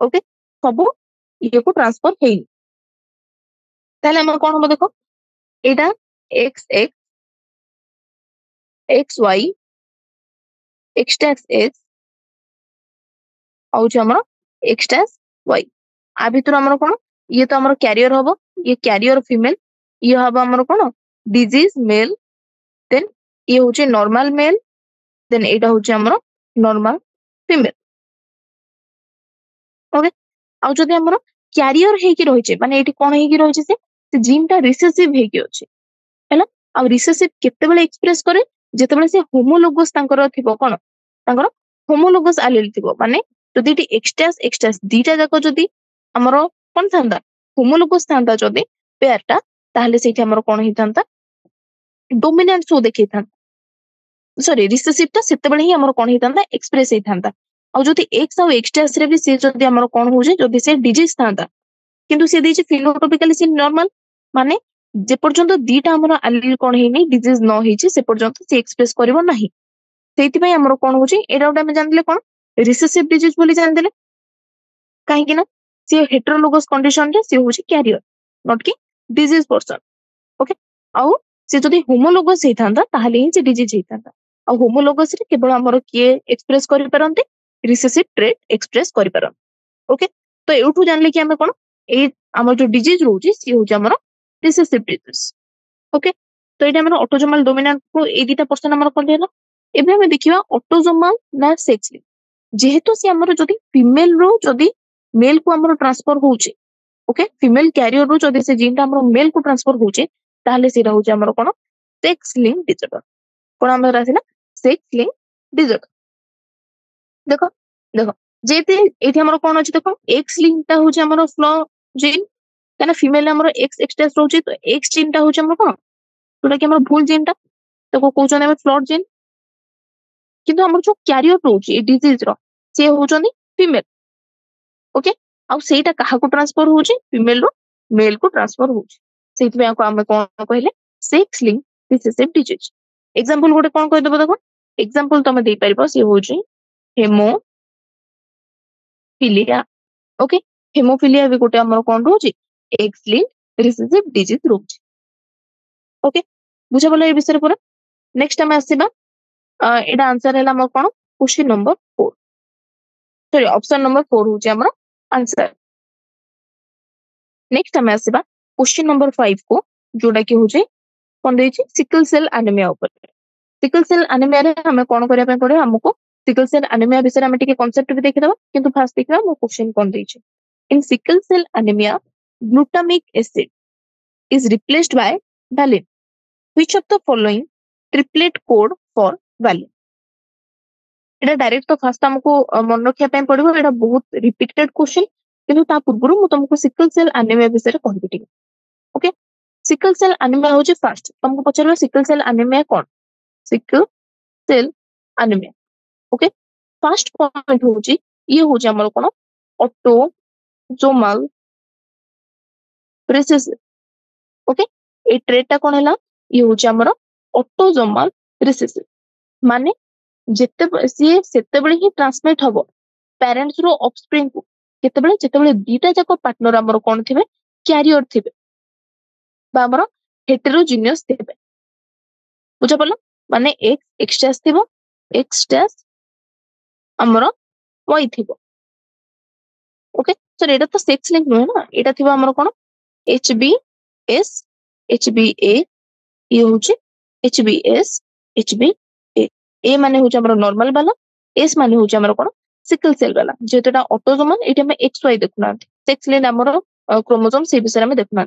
ओके सब ये को ट्रांसफर हेई ताले हम कोन हम देखो एटा X X X Y X टैक्स एक्स आउ हमर एक्स टैक्स वाई आ भितर हमर कोन ये तो हमर कैरियर होबो ये कैरियर फीमेल ये हबो हमर कोन डिजीज मेल देन ये होचे नॉर्मल मेल देन एटा होचे हमर नॉर्मल फीमेल ओके आउ जदि हमर कैरियर हे कि रहिचे माने एटी कोन हे कि रहिचे से जीन टा रिसेसिव हे कि अछि हैला आ रिसेसिव केते बेले एक्सप्रेस करे जेते बेले से होमोलोगस तांकर थिबो कोन तांकर होमोलोगस एलील थिबो माने जदि एटी एक्सटास दीटा जाको जदि हमर कोन थांदा होमोलोगस थांदा जदि पेयर टा ताहले सेठी हमर कोन हितांता डोमिनेंट सो देखि था सॉरी रिसेसिव टा सेते बेले ही हमर कोन हितांता एक्सप्रेस हे थांता आ जदि एक्स आ एक्सटास रे भी से जदि हमर कोन होजे जदि से डिजीज थांता किंतु से देछि फिनोटाइपिकली से नॉर्मल माने जे पर्यंत दीटा हमर एलील कोन हेनी डिजीज न हेछि से पर्यंत से एक्सप्रेस करबो नाही सेति पय हमर कोन होछि एडा उडा हम जानले कोन रिसेसिव डिजीज बोली जान देले काहे कि ना से हेटेरोलोगस कंडीशन रे से होछि कैरियर नॉट कि डिजीज पर्सन ओके आउ से जदि होमोलोगस हे थांदा ताहले ही से डिजीज हे थांदा आ होमोलोगस रे केवल हमर किए एक्सप्रेस करि परंते रिसेसिव ट्रेट एक्सप्रेस करि परन ओके तो एउठु जानले कि हमें कोन ए हमर जो डिजीज रहउछि से होछि हमर रिसेसिव डिजीज ओके तो एटा हमर ऑटोसोमल डोमिनेंट को ए दीटा पर्सन हमर कोन देला एबे हम देखिबा ऑटोसोमल ना सेक्स जेहेतु से हमर जदि फीमेल रो जदि मेल को हमर ट्रांसफर होउछि ओके फीमेल कैरियर रो जदि से जीन हमर मेल को ट्रांसफर होउछि ताहले से रहउछि हमर कोन सेक्स लिंक डिसऑर्डर कोन हमर आसिना सेक्स लिंक डिसऑर्डर देखो देखो जेते एठी हमर कोन अछि देखो एक्स लिंक ता होछि हमर फ्लो जीन काना फीमेल हमर एक्स एक्सटेस रहउछि तो एक्स जीन ता होछि हमर कोन जोटा कि हमर भूल जीन ता तो को कहउछन हम फ्लॉट जीन किंतु हमर जो कैरियर रहउछि ए डिजीज रो से होछनी फीमेल ओके आ सेटा काहा को ट्रांसफर होउछि फीमेल रो मेल को ट्रांसफर होउछि सेति में हम कोन कहले sex link recessive disease example गोटे कोन कहि देबो देखो एग्जांपल तमे दे परिबो से होउछि हेमोफिलिया ओके हेमोफिलिया भी गोटे हमर कोन रहउछि एक्स लिंक रिसेसिव डिजीज रहउछि ओके बुझा बोला ए विषय पूरा नेक्स्ट हम आसीबा एटा आंसर हैला हमर कोन question number 4 sorry option number 4 होछि हमर आंसर नेक्स्ट हम आसीबा क्वेश्चन नंबर 5 को जोटा कि होछि कोन देछि सिकल सेल एनीमिया ऊपर सिकल सेल एनीमिया रे हमें कोन करिया पे पड़े हमको सिकल सेल एनीमिया विषय में टिके कांसेप्ट भी देखि दबा किंतु फास्ट देखबा मो क्वेश्चन कोन दैछि in sickle cell anaemia glutamic acid is replaced by valine. Which of the following triplet code for valine? এটা डायरेक्ट तो फास्ट हमको मन रखिया पय पड़िबो एटा बहुत रिपीटेड क्वेश्चन किंतु ता पूर्व मु तुमको सिकल सेल एनीमिया विषय कहबी ठीक ओके सिकल सेल एनीमिया होची फास्ट तुमको पचारबा सिकल सेल एनीमिया कोन sickle cell anaemia okay first point होची ये होची हमर कोन ऑटोसोमल रिसेसिव ओके ए ट्रेटा कोन हला ये होची हमर ऑटोसोमल रिसेसिव माने जेते से सेते बळे ही ट्रांसमिट हबो पेरेंट्स रो ऑफस्प्रिंग को जेते बळे दीटा जाको पार्टनर हमर कोन थिबे कैरियर थिबे बा हमर हेटेरोजिनियस थिबे बुझा पड़ला माने एक एक्सट्रास थिबो एक्सट्रास हमर वाई थिबो ओके सो एटा तो सेक्स लिंक नो है ना एटा थिबो हमर कोन HBS HBA ये होची HBS HBA ए माने होची हमर नॉर्मल वाला एस माने होची हमर कोन सिकल सेल वाला जेतोटा ऑटोसोमल एटा में XY देखुना सेक्स लिंक हमर क्रोमोसोम से विषय में देखुना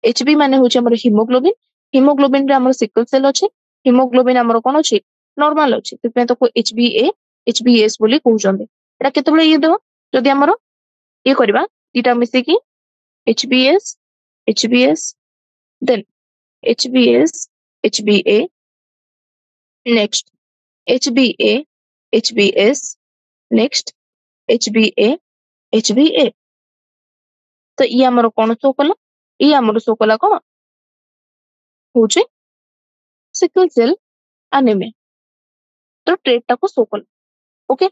HB माने होची हमर हीमोग्लोबिन रे हमर सिकल सेल अछि हीमोग्लोबिन हमर कोन अछि नॉर्मल अछि तपे तो को HBA HBS बोली कहउ जंदे एटा केतबळे ये दो जदि हमर ये करबा दीटा मिसे की HBS HBS then HBS HBA next HBA HBS next HBA HBA तो ये हमर कोन सो कला ये हमर सो कला कोन होचे सिकल सेल एनीमिया तो ट्रेट को सो कला ओके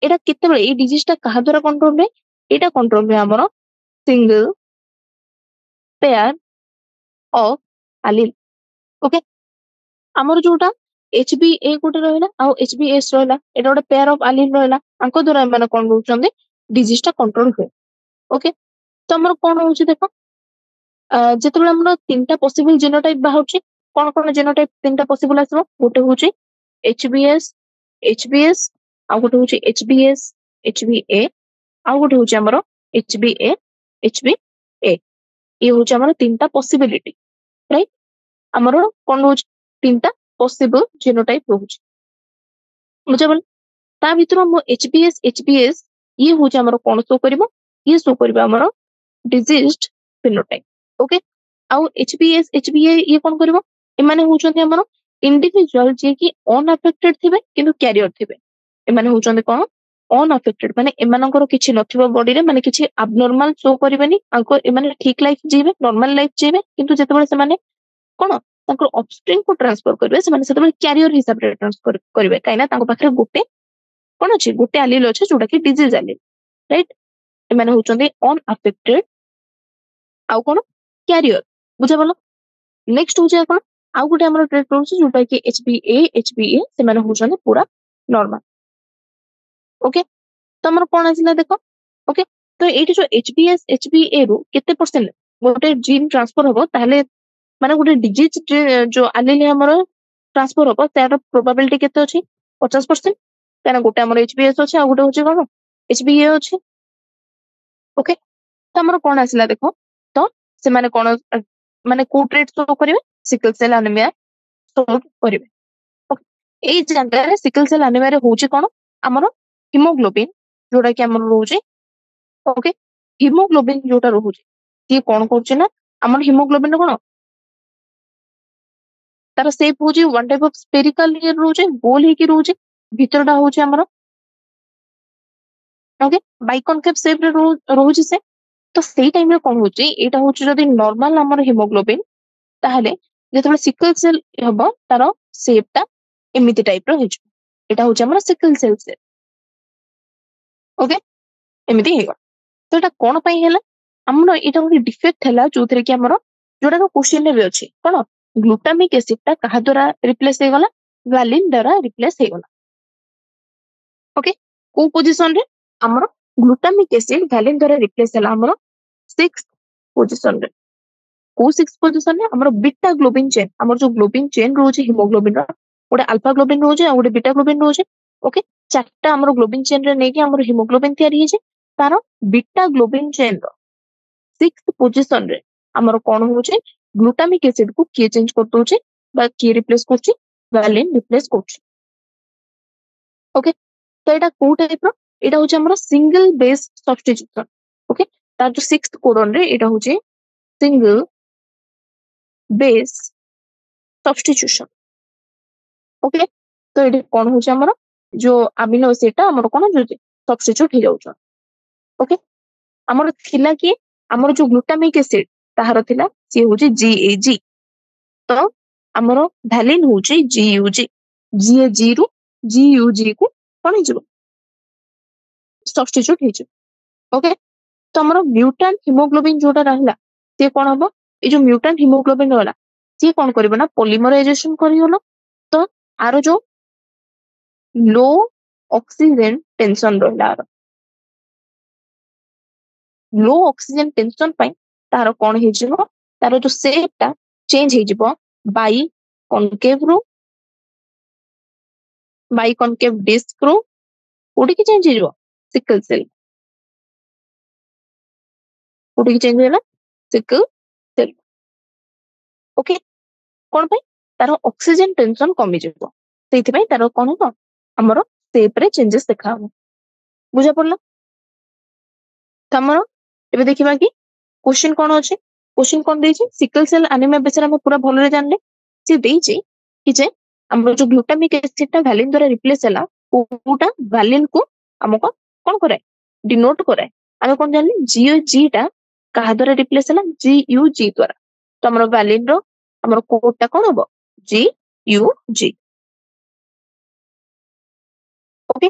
एटा केतेबळे ए डिजीज ता कहा द्वारा कंट्रोल रे एटा कंट्रोल रे हमर single pair of allele okay हमर जोटा HBA गोटे रहला आ HBS रहला एटा गोटे पेयर ऑफ एलील रहला अंको द्वारा माने कोन होचंदे डिजीज ता कंट्रोल हुए ओके तो हमर कोन होची देखो जेतेबळे हमर तीनटा पॉसिबल जीनोटाइप बाहउची कोन जीनोटाइप तीनटा पॉसिबल आसबो गोटे होची HBS HBS आ गोटे होची HBS HBA आ गोटे होची हमर HBA HBA ये होची हमर तीनटा पॉसिबिलिटी राइट हमर कोन होची तीनटा पॉसिबल जीनोटाइप होची मुझे बोल ता भीतर हम HBS HBS ये होची हमर कोन शो करबो ये शो करबो हमर डिजीज्ड फिनोटाइप ओके आउ HBS HBA ये कोन करबो ए माने होचंती हमर इंडिविजुअल जे की अनअफेक्टेड थिबे किंतु कैरियर थिबे ए माने होचंती कोन अनअफेक्टेड माने एमानकर किछि नथिबो बॉडी रे माने किछि एबनॉर्मल शो करबेनी अंको ए माने ठीक लाइफ जीवे नॉर्मल लाइफ जीवे किंतु जेतेबळे से माने कोन तांकर ऑफस्प्रिंग को ट्रांसफर करबे से माने सेतेबळे कैरियर हिसाब रे ट्रांसफर करबे काइना तांको पाखरे गोटे कोन अछि गोटे एलील अछि जोटा की डिजीज एलील राइट ए माने होचंती अनअफेक्टेड आउ कोन कैरियर बुझा बोलो नेक्स्ट हो जाय कोन आउ गोटे हमर ट्रेट रहउछि जोटा की HBA HBA से माने होचंती पूरा नॉर्मल ओके तो हमर कोन आसिला देखो ओके तो एठी जो HBS HBA रो केते परसेंट गोटे जीन ट्रांसफर होबो ताले माने गोटे डिजीज जो एलील हमर ट्रांसफर होबो तार प्रोबेबिलिटी केते अछि 50% काना गोटे हमर HBS अछि आ गोटे होछि कोन HBA अछि ओके तो हमर कोन आसिला देखो तो से माने कोन माने को ट्रेट शो करिवे सिकल सेल एनीमिया शो करिवे ओके ए जगह रे सिकल सेल एनीमिया रे होछि कोन हमर हीमोग्लोबिन जोटा कि हमर रहउछि ओके हीमोग्लोबिन जोटा रहउछि ये कोन करछि ना हमर हीमोग्लोबिन रे कोन तार शेप होछि one type of spherical here रहउछि गोल हे कि रहउछि भीतरटा होछि हमर ओके बाइकॉनकेव शेप रे रहउछि से तो सेही टाइम रे कोन होछि एटा होछि जदी नॉर्मल हमर हीमोग्लोबिन ताहले जेतबे सिकल सेल हबो तार शेपटा एमिति टाइप रो होछि एटा होछि हमर सिकल सेल से ओके एमिति हेगो तो एटा कोन पई हैला हमर एटा गोटे डिफेक्ट हैला जोथरे कि हमर जोटा को क्वेश्चन रे अछि कोन ग्लूटामिक एसिड ता कहा द्वारा रिप्लेस हे गला वैलिन द्वारा रिप्लेस हे गला ओके को पोजीशन रे हमर ग्लूटामिक एसिड वैलिन द्वारा रिप्लेस हैला हमर 6th पोजीशन रे को 6th पोजीशन रे हमर बीटा ग्लोबिन चेन हमर जो ग्लोबिन चेन रोजे हीमोग्लोबिन रो गोटे अल्फा ग्लोबिन रोजे आ गोटे बीटा ग्लोबिन रोजे ओके चारटा हमर ग्लोबिन चेन रे नेकी हमर हीमोग्लोबिन तयारी हे जे तार बीटा ग्लोबिन चेन रो 6th पोजीशन रे हमर कोन होचे ग्लूटामिक एसिड को किए चेंज कर दोचे बा किए रिप्लेस करची वैलिन रिप्लेस करची ओके तो एटा को टाइप रो एटा होचे हमर सिंगल बेस सब्स्टिट्यूशन ओके तार जो 6th कोडन रे एटा होचे सिंगल बेस सब्स्टिट्यूशन ओके तो ये कौन हो हमर जो अमीनो एसिड हमर कोन जो सब्स्टिट्यूट हो जाउछ ओके हमर थिला कि हमर जो ग्लूटामिक एसिड ताहार थिला सी होची जीएजी तो हमर वैलिन होची जीयूजी जीएजी रु जीयूजी को कोन हिजो सब्स्टिट्यूट हिजो ओके तो हमर म्यूटेंट हीमोग्लोबिन जोटा रहला से कोन हबो ए जो म्यूटेंट हीमोग्लोबिन रहला से कोन करबो ना पॉलीमराइजेशन करियोलो तो आरो जो लो ऑक्सीजन टेंशन रहला लो ऑक्सीजन टेंशन पाई तार कोन हे जिवो तार जो शेप ता चेंज हे जिवो बाई कॉनकेव डिस्क रो ओडी की चेंज हे जिवो सिकल सेल ओडी की चेंज होला सिकल सेल ओके कोन पाई तार ऑक्सीजन टेंशन कमी जिवो सेति पाई तार कोन हो हमरो शेप रे चेंजेस देखा हो बुझा पड़ला तमरो एबे देखिबा कि क्वेश्चन कोन अछि क्वेश्चन कोन देछि सिकल सेल एनीमिया बेचर हम पूरा भलो रे जानले से देछि कि जे हमरो जो ग्लूटामिक एसिड ता वैलिन द्वारा रिप्लेस हला कोटा वैलिन को हमको कोन करे डिनोट करे हम कोन जानले जीओजी ता कहा द्वारा रिप्लेस हला जीयूजी द्वारा तो हमरो वैलिन रो हमरो कोड ता कोन हबो जीयूजी ओके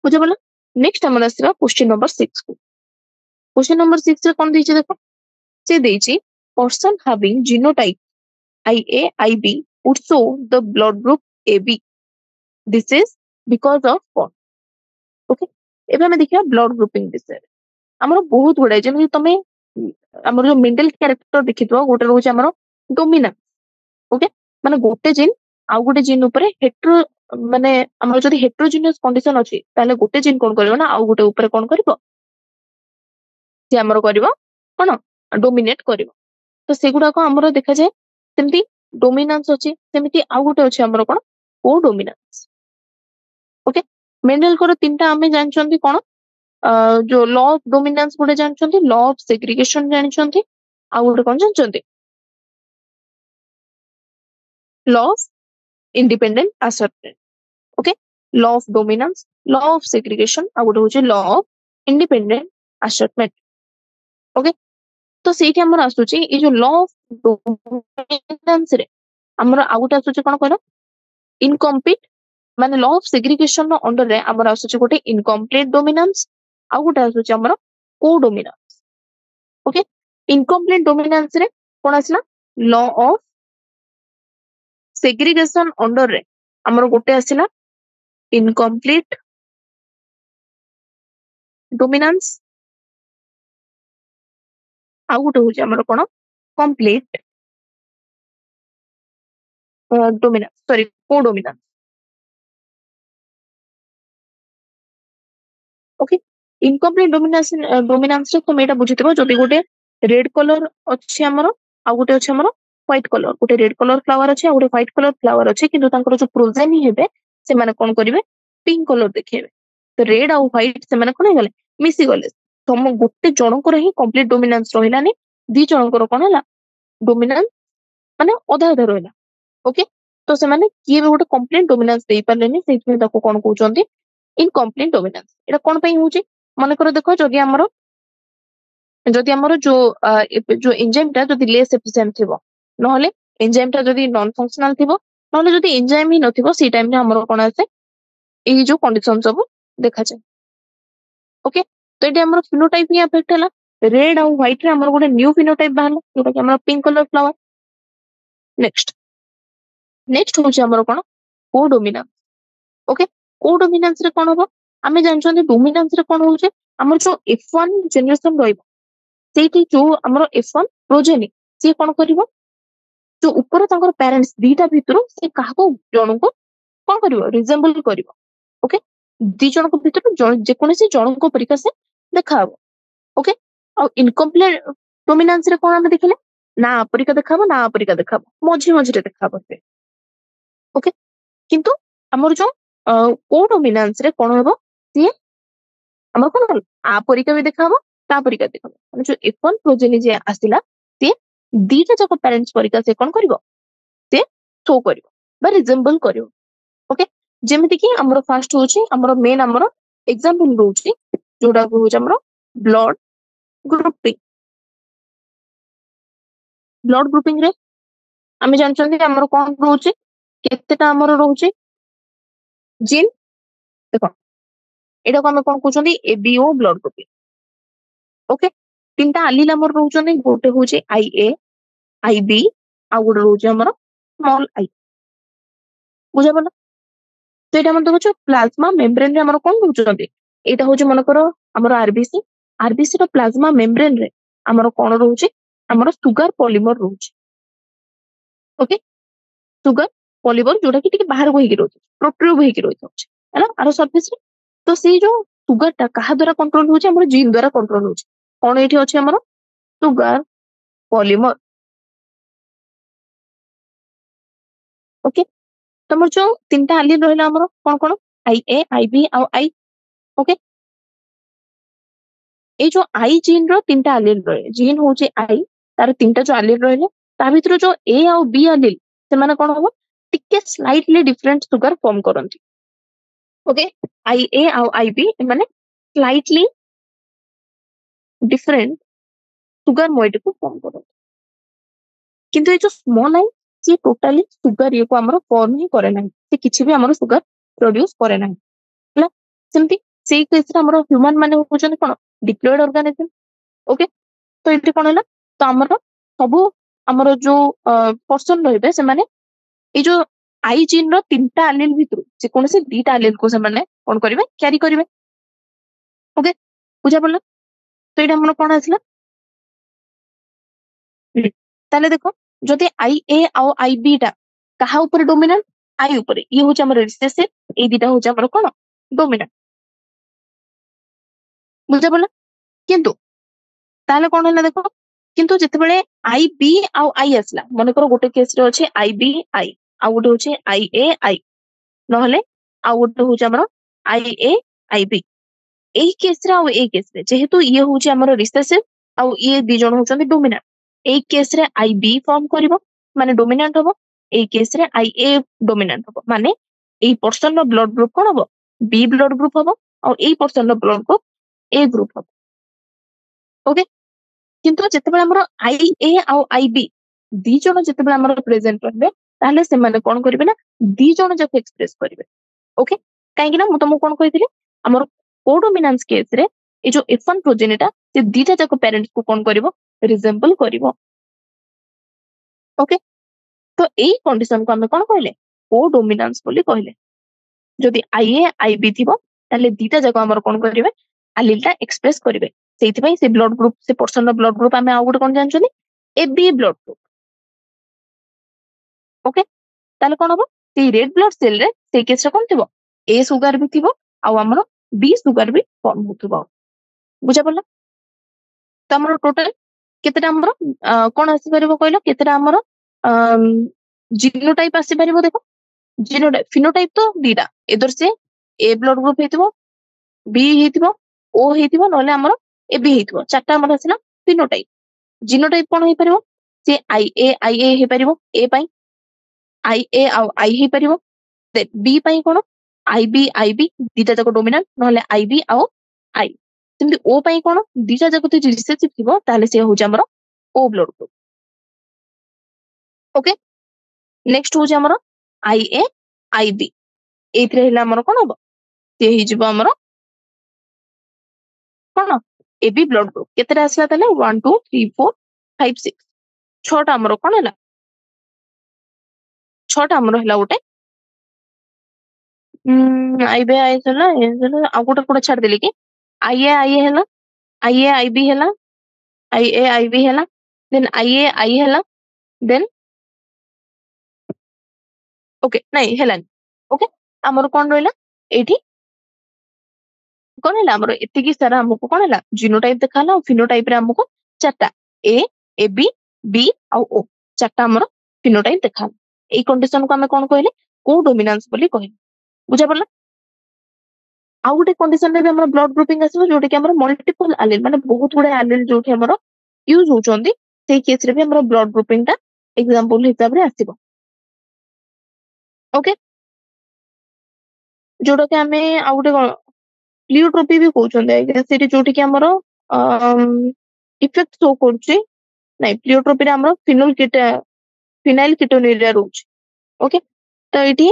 बुझा बोला नेक्स्ट हमर आसीबा क्वेश्चन नंबर 6 को क्वेश्चन नंबर 6 रे कोन देछि देखो से देछि person having genotype IA IB would show the blood group AB this is because of what okay एबे हम देखिया ब्लड ग्रुपिंग विषय हमर बहुत गुडा जेमि तमे हमर जो मेंटल कैरेक्टर देखितो गोटे रहउछ हमर डोमिनेंस ओके माने गोटे जीन आ गोटे जीन ऊपर हेट्रो माने हमर जदी हेट्रोजीनियस कंडीशन अछि ताले गोटे जीन कोन करबो ना आ गोटे ऊपर कोन करबो से हमर करबो कोन डोमिनेट करबो तो सेगुडा को हमर देखा जाय सेमती डोमिनेंस अछि सेमती आ गोटे अछि हमर कोन को डोमिनेंस ओके मेंडल को तीनटा हमें जानछंती कोन जो लॉ ऑफ डोमिनेंस गोटे जानछंती लॉ ऑफ सेग्रीगेशन जानछंती आ गोटे कोन जानछंती law of independent assorted okay law of dominance law of segregation आ गोटे होचे law of independent assortment okay तो सेठी हमर आसुची ए जो लॉ ऑफ डोमिनेंस रे हमर आ गोटे आसुची कोन कहलो इनकम्प्लीट माने लॉ ऑफ सेग्रीगेशन नो अंडर रे हमर आसुची गोटे इनकम्प्लीट डोमिनेंस आ गोटे आसुची हमर को डोमिनेंस ओके इनकम्प्लीट डोमिनेंस रे कोन आसला लॉ ऑफ सेग्रीगेशन अंडर रे हमर गोटे आसिला इनकम्प्लीट डोमिनेंस आ गोटे होची हमर कोन कंप्लीट डोमिनेंस सॉरी को डोमिनेंस ओके इनकम्प्लीट डोमिनेंस रे तुम एटा बुझितबो जदी गोटे रेड कलर अछि हमर आ गोटे अछि हमर व्हाइट कलर गोटे रेड कलर फ्लावर अछि आ गोटे व्हाइट कलर फ्लावर अछि किंतु तांकर जो प्रोजेनी हेबे से माने कोन करिवे पिंक कलर देखिबे तो रेड आ व्हाइट से माने कोन गले मिसी गले तुम गोटे जनकर ही कंप्लीट डोमिनेंस रहिलानी दी जनकर कोन हला डोमिनेंस माने आधा आधा रहिला ओके तो से माने किए भी गोटे कंप्लीट डोमिनेंस देई पालेनी सेति ताको कोन कहउचंती इनकम्प्लीट डोमिनेंस एटा कोन पई होची माने करो देखो जदि हमर जो एंजाइम ता जदि लेस एफिशिएंट थिबो नहले एंजाइम ता जदि नॉन फंक्शनल थिबो नहले जदि एंजाइम ही नथिबो सी टाइम रे हमर कोन आसे एही जो कंडीशन सब देखा जाय ओके तो एटी हमर फिनोटाइप ही अफेक्ट हला रेड और व्हाइट रे हमर गोटे न्यू फिनोटाइप बाहला जोटा कि हमर pink colour flower next next होची हमर कोन को डोमिनेंस ओके को डोमिनेंस रे कोन होबो हमें जानछन डोमिनेंस रे कोन होचे हमर जो F1 जनरेशन रहिबो सेठी जो हमर F1 प्रोजेनी से कोन करिवो जो ऊपर तांकर पेरेंट्स दीटा भितरो से काहको जणको कौन करिवो रिजेम्बल करिवो ओके दी जन को भितर जेकोसी जन को परिका से देखा हबो ओके आ इनकम्प्लीट डोमिनेंस रे कोन हम देखिले ना परिका देखा ना परिका देखा मझी मझी रे देखा से ओके किंतु हमर जो को डोमिनेंस रे कोन हबो सी हमर कोन आ परिका भी देखा ता परिका देखा माने जो F1 प्रोजेनी जे आसिला सी दीटा जक पेरेंट्स परिका से कोन करिवो से शो करिवो बा रिजेम्बल करिवो ओके जेमिति कि हमर फर्स्ट होची हमर मेन हमर एग्जांपल रोची जोडा को होची हमर ब्लड ग्रुपिंग ब्लड ग्रुपिंग रे आमे जानछन्ती हमर कोन रोची केतेटा हमर रोची जीन देखो एटा को हम कोन कहउछन्ती एबीओ ब्लड ग्रुपिंग ओके तीनटा आलील हमर रोचन्ती गोटे होची आईए आईबी आ गोटे रोची हमर स्मॉल आई बुझा पड़ला तो एटा हम देखो प्लाज्मा मेम्ब्रेन रे हमर कोन रोचन्ती एटा होची मन करो हमर आरबीसी रो प्लाज्मा मेम्ब्रेन रे हमर कोन रोची हमर सुगर पॉलीमर रोची ओके सुगर पॉलीमर जोटा कि बाहर को रोचे प्रोट्रूव होइकी रोचे है आर सरफेस रे तो से जो सुगर टा कहा द्वारा कंट्रोल होचे हमर जीन द्वारा कंट्रोल होचे कोन एठी अछि हमर सुगर पॉलीमर ओके तमर जो तीनटा एलिल रहला हमर कोन कोन आई ए आई बी आ आई ओके ए जो आई जीन रो तीनटा एलिल रहे जीन होचे आई तार तीनटा जो एलिल रहले ता भीतर जो ए आ बी एलिल से माने कोन हो टिके स्लाइटली डिफरेंट सुगर फॉर्म करंती ओके आई ए आ आई बी माने स्लाइटली डिफरेंट सुगर मोइड को फॉर्म करंती किंतु ये जो स्मॉल आई ये टोटली सुगर ये को हमर फॉर्म ही करे नाही से किछि भी हमर सुगर प्रोड्यूस करे नाही हला सेमती सेई केस रे हमर ह्यूमन माने होचन कोन डिप्लॉयड ऑर्गेनिज्म ओके तो इते कोन हला तो हमर सबु हमर जो पर्सन रहबे से माने ए जो आई जीन रो तीनटा एलिल भितरु जे कोन से दीटा एलिल को से माने कोन करिवे कैरी करिवे ओके बुझा पड़ला तो एटा हमर कोन आसला ताले देखो जदि आई ए आ आई बी टा कहा ऊपर डोमिनेंट आई ऊपर ये होचे हमर रिसेसिव ए दीटा होचे हमर कोन डोमिनेंट बुझा पड़ला किंतु ताले कोन हला देखो किंतु जते बेले आई बी आ आई आसला मन करो गोटे केस रे अछि आई बी आई आ गोटे होचे आई ए आई नहले आ गोटे होचे हमर आई ए आई बी एही केस रे आ ए केस रे जेहेतु ये होचे हमर रिसेसिव आ ये दी जण होचंती डोमिनेंट ए केस रे आई बी फॉर्म करिवो माने डोमिनेंट होबो ए केस रे आई ए डोमिनेंट होबो माने ए पर्सन रो ब्लड ग्रुप कोन होबो बी ब्लड ग्रुप होबो आ ए पर्सन रो ब्लड ग्रुप ए ग्रुप होबो ओके किंतु जते बेले हमर आई ए आ आई बी दी जण जते बेले हमर प्रेजेंट रहबे ताले से माने कोन करिवे ना दी जण जक एक्सप्रेस करिवे ओके काहे कि ना मु तुमको कोन कहितली हमर कोडोमिनेंस केस रे ए जो F1 प्रोजेनिटा से दीटा जक पेरेंट्स को कोन करिवो रिजेम्बल करिवो ओके तो एई कंडीशन को हमें कोन कहले कोडोमिनेंस बोली कहले जदि आई ए आई बी थिबो ताले दीटा जक हमर कोन करिवे एलिलटा एक्सप्रेस करिवे सेति पई से ब्लड ग्रुप से पर्सन रो ब्लड ग्रुप हमें आ गुड कोन जानछनी एबी ब्लड ग्रुप ओके ताले कोन हबो से रेड ब्लड सेल रे से केस रे कोन थिबो ए सुगर भी थिबो आ हमर बी सुगर भी फॉर्म होथिबो बुझा पड़ला तो हमर टोटल केतेटा हमर कोन आसी परबो कहलो केतेटा हमर जीनोटाइप आसी परबो देखो जीनोटाइप फिनोटाइप तो दीटा एदर से ए ब्लड ग्रुप हेतिबो बी हेतिबो ओ हेतिबो नले हमर ए बी हेतिबो चारटा हमर आसिला फिनोटाइप जीनोटाइप कोन हे परबो से आई ए हे परबो ए पई आई ए आ आई हे परबो बी पई कोन आई बी दीटा जको डोमिनेंट नले आई बी आ आई सेमती ओ पई कोन दीटा जको तो रिसेसिव थिबो ताले से हो हमर O blood group okay next हो हमर आई ए आई बी एथरे हिला हमर कोन हबो से हि जिवो हमर कोन ए बी ब्लड ग्रुप केतेटा आसला ताले 1 2 3 4 5 6 छटा हमर कोन हला छटा हमर हला गोटे आई बी आई हला ए हला आ गोटे कोड छाड़ देली कि आई ए हला आई ए आई बी हला आई ए आई बी हला देन आई ए आई हला देन ओके नहीं हेलानी ओके आमर कौन रहा ये कौन है आमर एतिकी सारा आमको कौन है जीनोटाइप देखा फिनोटाइप रे आमको चारटा ए बी बी आउ ओ चारटा आमर फिनोटाइप देखा एई कंडीशन को आमे कौन कहले को डोमिनेंस बोली कहले बुझा पड़ला आउ गोटे कंडीशन रे भी हमर ब्लड ग्रुपिंग आसीबो जोटे कि हमर मल्टीपल एलील माने बहुत गुडे एलील जोटे हमर यूज होचोंदी सेई केस रे भी हमर ब्लड ग्रुपिंग ता एग्जांपल हिसाब रे आसीबो ओके जोटा कि आमे आउ गोटे प्लियोट्रोपी भी कहउछोंदी आई गेस सेठी जोटे कि हमर इफेक्ट शो करछि नै प्लियोट्रोपी रे हमर फिनाइल कीटोनुरिया रोच ओके तो एठी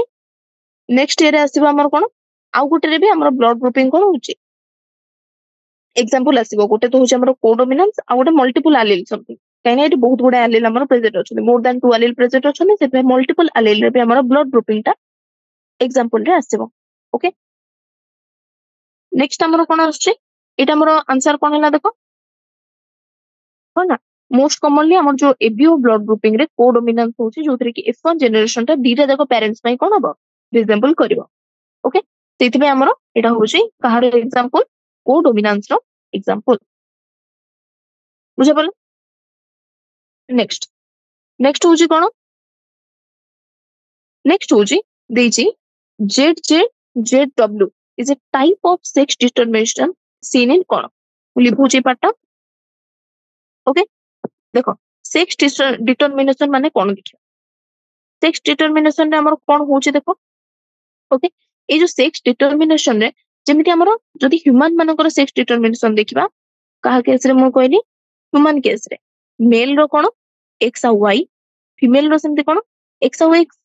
नेक्स्ट ईयर आसीबो हमर कोन आउ गोटे रे भी हमर ब्लड ग्रुपिंग कोन होछि एग्जांपल आसीबो गोटे तो होछि हमर कोडोमिनेंस आ गोटे मल्टीपल एलील समथिंग काहे ना एठी बहुत गुडा एलील हमर प्रेजेंट अछि मोर देन 2 एलील प्रेजेंट अछि से मल्टीपल एलील रे भी हमर ब्लड ग्रुपिंग ता एग्जांपल रे आसीबो ओके नेक्स्ट हमर कोन आछि एटा हमर आंसर कोन हला देखो हो ना मोस्ट कॉमनली हमर जो एबीओ ब्लड ग्रुपिंग रे कोडोमिनेंस होछि जोथरे कि F1 जनरेशन ता दीटा जाको पेरेंट्स पई कोन हबो रिजेंबल करिवो ओके सेति में हमर एटा होछि कहार एग्जांपल कोडोमिनेंस रो एग्जांपल बुझा पड़ला नेक्स्ट नेक्स्ट होछि कोन नेक्स्ट होछि देछि ZZZW is a type of sex determination seen in कोन लिखुछि पाटा ओके देखो सेक्स डिटरमिनेशन माने कोन देखियो सेक्स डिटरमिनेशन रे हमर कोन होछि देखो ओके ए जो सेक्स डिटरमिनेशन रे जेमिति हमर जदि ह्यूमन मानकर सेक्स डिटरमिनेशन देखिबा कहा केस रे मु कहली ह्यूमन केस रे मेल रो कोन एक्स आ वाई फीमेल रो सेमति कोन एक्स आ एक्स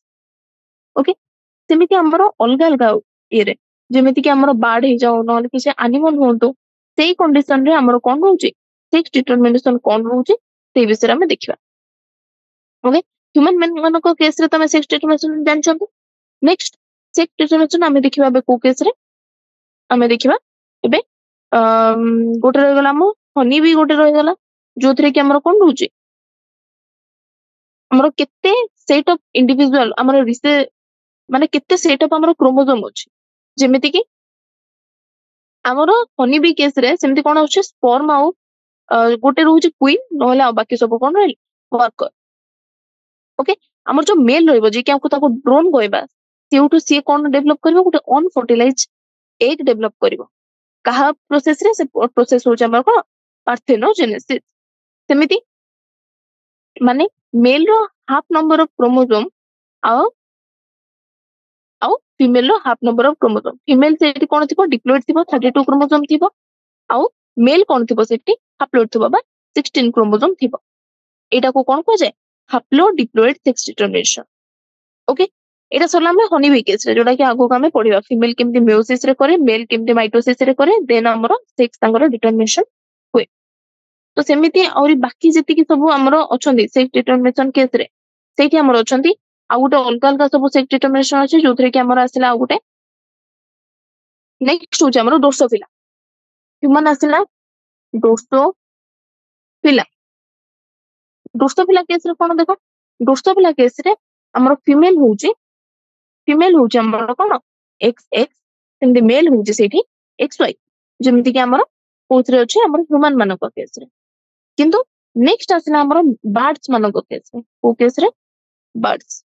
ओके सेमिति हमर अलगा अलगा ये रे जेमिति कि हमर बाड हे जाऊ न कि एनिमल होंतु सेई कंडीशन रे हमर कोन होछि सेक्स डिटरमिनेशन कोन होछि से विषय में देखिबा ओके ह्यूमन मानक केस रे तमे सेक्स डिटरमिनेशन जानछंती नेक्स्ट सेक्स डिटरमिनेशन आमे देखिबा बे को केस रे आमे देखिबा एबे गोटे रह गला मो हनी भी गोटे रह गला जोथरे कि हमर कोन होछि हमर केते सेट ऑफ इंडिविजुअल हमर रिसे माने केते सेट ऑफ हमर क्रोमोसोम अछि जेमिति कि हमर हनी भी केस रे सेमति कोन होछि स्पर्म आउ गोटे रोज क्वीन नहले बाकी सब कोन रहल वर्कर ओके हमर जो मेल रहइबो जे कि हमको ताको ड्रोन कहबा सेउटु सी कोन डेवलप करबो गोटे अनफर्टिलाइज एग डेवलप करबो कहा प्रोसेस रे से प्रोसेस हो हमर को पार्थेनोजेनेसिस सेमिति माने मेल रो हाफ नंबर ऑफ क्रोमोसोम आउ आउ फीमेल रो half number of chromosome female सेठी कोन थिबो डिप्लॉयड थिबो 32 क्रोमोसोम थिबो आउ मेल कोन थिबो सेठी हाप्लॉयड थिबो बा 16 क्रोमोसोम थिबो एटा को कोन को जाय haplodiploid sex determination okay एटा सरला में हनी बी केस रे जोटा कि आगो का में पढिबा फीमेल केमति मेयोसिस रे करे मेल केमति माइटोसिस रे करे देन हमरो सेक्स तांगर डिटरमिनेशन हुए तो सेमिति और बाकी जति कि सब हमरो अछंदी सेक्स डिटरमिनेशन केस रे सेठी हमरो अछंदी आ गुटे अलगा अलगा सब सेक्स डिटरमिनेशन अछि जोथरे कि हमरो आसिला आ गुटे नेक्स्ट हो हमरो ड्रोसोफिला ह्यूमन आसिला ड्रोसोफिला ड्रोसोफिला केस रे कोन देखो ड्रोसोफिला केस रे हमरो फीमेल होउची हमरो कोन एक्स एक्स सेमति मेल होउची सेठी एक्स वाई जेमति कि हमरो कोथरे अछि हमरो ह्यूमन मानको केस रे किंतु नेक्स्ट आसिला हमरो बर्ड्स मानको केस रे को केस रे बर्ड्स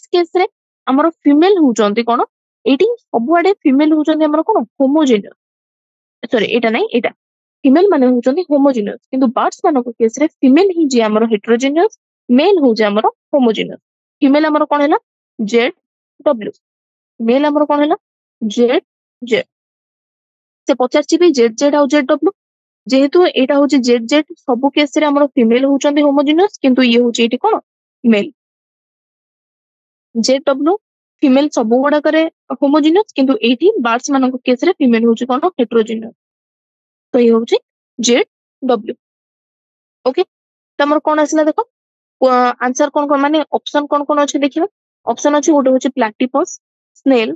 केस रे हमरो फीमेल होउचंती कोन एटी सबुआडे फीमेल होउचंती हमरो कोन होमोजेनियस सॉरी एटा नै एटा फीमेल माने होउचंती होमोजेनियस किंतु बर्ड्स मानको केस रे फीमेल ही जे हमरो हेटेरोजेनियस मेल हो जे हमरो होमोजेनियस फीमेल हमरो कोन हैला जेड डब्ल्यू मेल हमरो कोन हैला जेड जेड से पचारछि भी जेड जेड आ जेड डब्ल्यू जेहेतु एटा होची जेड जेड सब केस रे हमरो फीमेल होउचंती होमोजेनियस किंतु ये होची एटी कोन मेल जेड डब्ल्यू फीमेल सब गुडा करे होमोजेनियस किंतु एटी बर्ड्स मानको केस रे फीमेल होची कोन हेटेरोजेनियस तो ये होची जेड डब्ल्यू ओके तमर कोन आसला देखो आंसर कोन माने ऑप्शन कोन अछि देखिबा ऑप्शन अछि गोटे होची प्लैटिपस स्नेल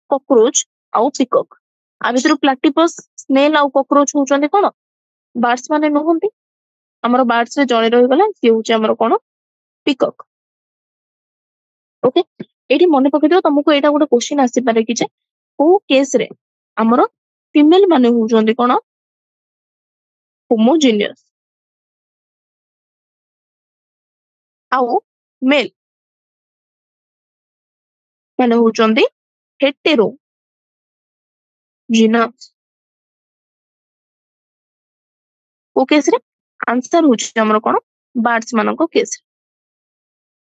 कॉकरोच आउ पिकॉक आ भितर प्लैटिपस स्नेल आउ कॉकरोच होचंदी कोन बर्ड्स माने नहंती हमर बर्ड्स रे जणे रहि गला से होची हमर कोन पिकॉक ओके एठी मने पकेदियो तुमको एटा गोटे क्वेश्चन आसी पारे कि जे को केस रे हमरो फीमेल माने होउचंदी कोन होमोजेनियस आउ मेल माने होउचंदी हेटेरो जिनस को केस रे आंसर होउची हमरो कोन बार्ड्स मानको केस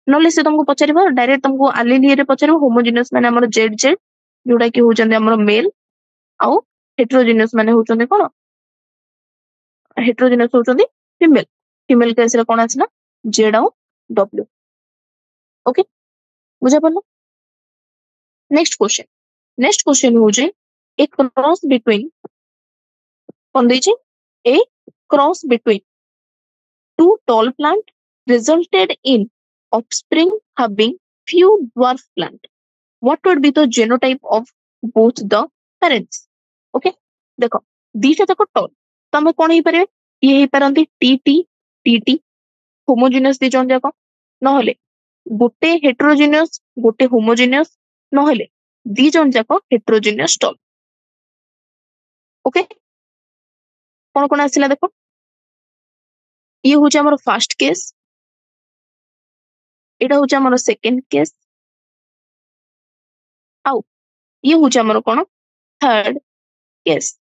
नले से तुमको पचारिबा डायरेक्ट तुमको आलिलिए रे पचारिबा होमोजेनियस माने हमरो जेड जेड जोटा कि होउचंदी हमरो मेल आउ हेटेरोजेनियस माने होउचंदी कोन हेटेरोजेनियस होउचंदी फीमेल फीमेल केस रे कोन आछना जेड आउ डब्ल्यू ओके बुझा पड़ला नेक्स्ट क्वेश्चन होउची ए क्रॉस बिटवीन कोन देछि a cross between two tall plants resulted in offspring having few dwarf plants. What would be the genotype of both the parents? Okay, देखो दीटा तक toll तमे कोन ही पारे ये ही पारंती टी टी होमोजेनियस दी जन जाको नहले गोटे हेटेरोजेनियस गोटे होमोजेनियस नहले दी जन जाको हेटेरोजेनियस टॉल ओके कोन कोन आसिला देखो ये होचे हमर फर्स्ट केस एटा होचे हमर सेकंड केस आउ ये होचे हमर कोन थर्ड केस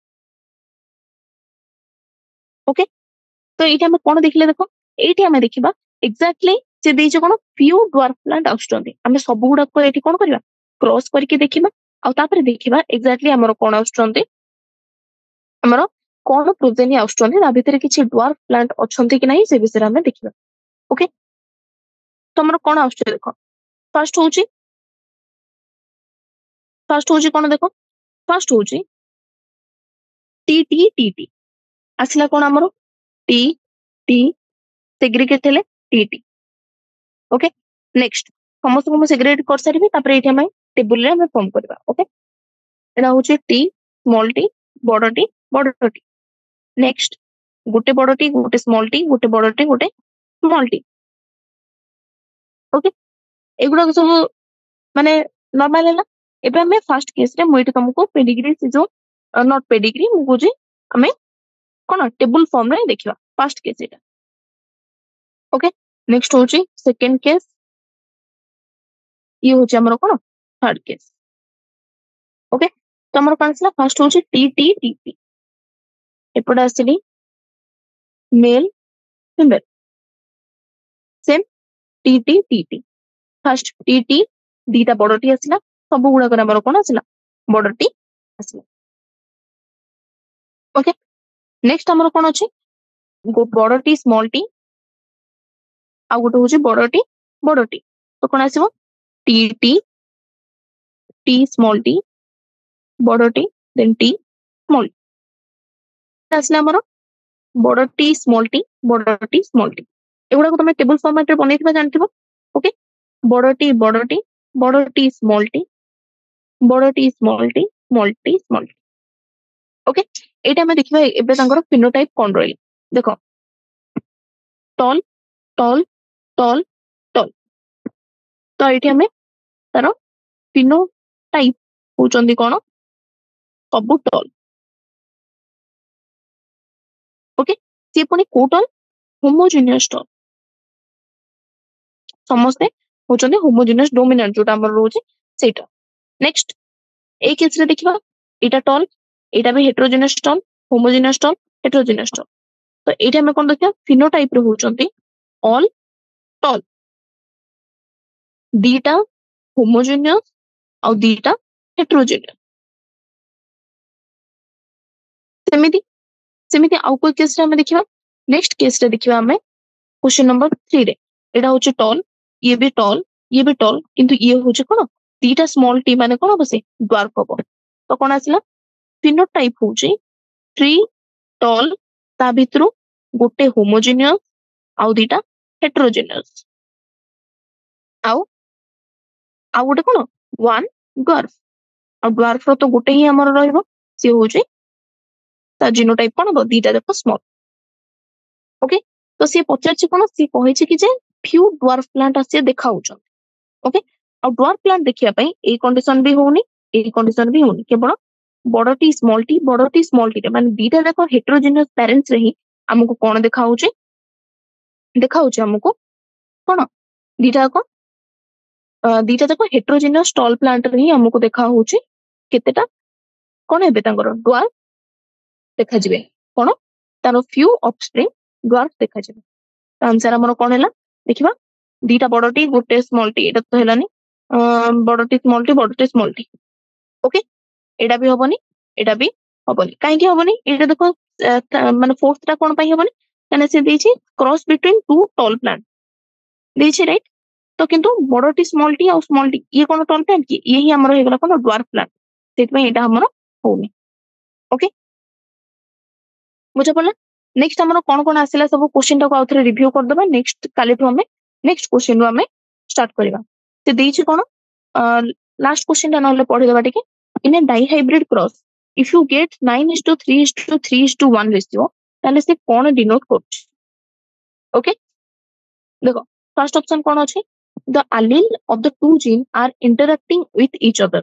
ओके तो एठी हम कोन देखले देखो एठी हम देखिबा एग्जैक्टली जे देइछ कोन फ्यू ड्वार्फ प्लांट आउस्टंदी हम सब गुडा को एठी कोन करबा क्रॉस करके देखिबा आ तापर देखिबा एग्जैक्टली हमर कोन आउस्टंदी हमर कोन प्रोजेनी आउस्टंदी ता भितर किछि ड्वार्फ प्लांट अछंती कि नाही से विषय हम देखिबा ओके तो हमर कोन आउस्टंदी देखो फर्स्ट होची कोन देखो फर्स्ट होची टी आसिला कोन हमर टी टी सेग्रीगेट हेले टी ओके नेक्स्ट समस्त को सेग्रीगेट कर सारिबी तापर एठी हम टेबल रे हम फॉर्म करबा ओके एना होची टी स्मॉल टी बड़ टी नेक्स्ट गोटे बड़ टी गोटे स्मॉल टी गोटे बड़ टी गोटे स्मॉल टी ओके एगुडा सब माने नॉर्मल हैला एबे हमें फर्स्ट केस रे मोइटे तुमको पेडिग्री से जो नॉट पेडिग्री मु बुझी हमें कोन टेबल फॉर्म रे देखिबा फर्स्ट केस एटा ओके नेक्स्ट होची सेकंड केस ये होची हमर कोन थर्ड केस ओके तो हमर कांसला फर्स्ट होची टी एपड आसिली मेल फीमेल सेम टी फर्स्ट टी दीटा बड़ टी आसिला सब गुडा कर हमर कोन आसिला बड़ टी आसिला ओके नेक्स्ट हमर कोन अछि बड़ टी स्मॉल टी आ गोटे होची बड़ टी तो कोन आसीबो टी स्मॉल टी बड़ टी देन टी स्मॉल आसला हमर बड़ टी स्मॉल टी एगुडा को तुम टेबल फॉर्मेट रे बनेइथिबा जानथिबो ओके बड़ टी स्मॉल टी बड़ टी स्मॉल टी ओके एटा हम देखिबा एबे तांगर फिनोटाइप कोन रहली देखो टॉल टॉल टॉल टॉल तो एठी हमें तारो फिनोटाइप होचंदी कोन सबु टॉल ओके से पुनी को टॉल होमोजेनियस टॉल समस्ते होचंदी होमोजेनियस डोमिनेंट जोटा हमर रोचे सेटा नेक्स्ट ए केस रे देखिबा एटा टॉल एटा भी heterogeneous tall homogeneous tall heterogeneous tall तो एटा हम कोन देखिबा फिनोटाइप रे होचंदी ऑल टॉल दीटा होमोजेनियस और दीटा हेटेरोजेनियस सेमिति आउ कोई केस रे हम देखिबा नेक्स्ट केस रे देखिबा हमें क्वेश्चन नंबर 3 रे एटा होचे टॉल ये भी टॉल किंतु ये होचे कोन दीटा स्मॉल टी माने कोन बसे ड्वार्फ हबो तो कोन आसिला फिनोटाइप होचे 3 टॉल ता भितरु गोटे होमोजेनियस आउ दीटा हेटेरोजेनियस आउ गोटे कोन वन ड्वार्फ आ ड्वार्फ रो तो गोटे ही हमर रहइबो से होचे ता जीनोटाइप कोन हबो दीटा देखो स्मॉल ओके तो से पचारछि कोन से कहिछि कि जे फ्यू ड्वार्फ प्लांट आसे देखाउछन ओके ଆଉ ଡ୍ୱାର୍ଫ ପ୍ଲାଣ୍ଟ ଦେଖିବା ପାଇଁ ଏଇ କଣ୍ଡିସନ ବି ହଉନି, ଏଇ କଣ୍ଡିସନ ବି ହଉନି, କେବଳ ବଡ ଟି ସ୍ମଲ ଟି ମାନେ ଦିଟା ଯାକ ହେଟ୍ରୋଜିନିୟସ ପ୍ୟାରେଣ୍ଟସ ରେ ହିଁ ଆମକୁ କଣ ଦେଖା ହଉଛି ଆମକୁ କଣ ଦିଟା ଯାକ ହେଟ୍ରୋଜିନିୟସ ଟଲ୍ ପ୍ଲାଣ୍ଟ ରେ ହିଁ ଆମକୁ ଦେଖା ହଉଛି କେତେଟା କଣ ହେବେ ତାଙ୍କର ଡ୍ୱାର୍ଫ ଦେଖାଯିବେ, କଣ ତାର ଫ୍ୟୁ ଅଫସ୍ପ୍ରିଙ୍ଗ ଡ୍ୱାର୍ଫ ଦେଖାଯିବେ। ଆନ୍ସର ଆମର କଣ ହେଲା ଦେଖିବା, ଦିଟା ବଡଟି ଗୋଟେ ସ୍ମଲ ଟି, ଏଟା ତ ହେଲାନି, ବଡଟି ସ୍ମଲ ଟି ଓକେ, ଏଟା ବି ହବନି, ଏଟା ବି ହବନି, କାହିଁକି ହବନି ଏଇଟା ଦେଖ, ମାନେ फोर्थ ଟା କଣ ପାଇଁ ହବନି, କାହିଁକିନା ସେ ଦେଇଛି cross between two tall plant ଦେଇଛି ରାଇट, ତ କିନ୍ତୁ ବଡଟି ସ୍ମଲ ଟି ଆଉ ସ୍ମଲ ଟି ଇଏ କଣ ଟଲ୍ ପ୍ଲାंट କି, ଇଏ ହିଁ ଆମର ହେଇଗଲା କଣ ଡ୍ୱାର୍ଫ ପ୍ଲାंट, ସେଥିପାଇଁ ଏଟା ଆମର ହଉନି। ओके बुझा पड़ला। नेक्स्ट हमर कोन कोन आसिला सब क्वेश्चन टाको आउथरे रिव्यू कर दबा, नेक्स्ट काली तो हमें नेक्स्ट क्वेश्चन रो हमें स्टार्ट करबा। ते देइछि कोन लास्ट क्वेश्चन ता नले पढि दबा टिके, in a dihybrid cross if you get 9:3:3:1 ratio ताले से कोन डिनोट करछ। ओके देखो फर्स्ट ऑप्शन कोन अछि, the allele of the two gene are interacting with each other,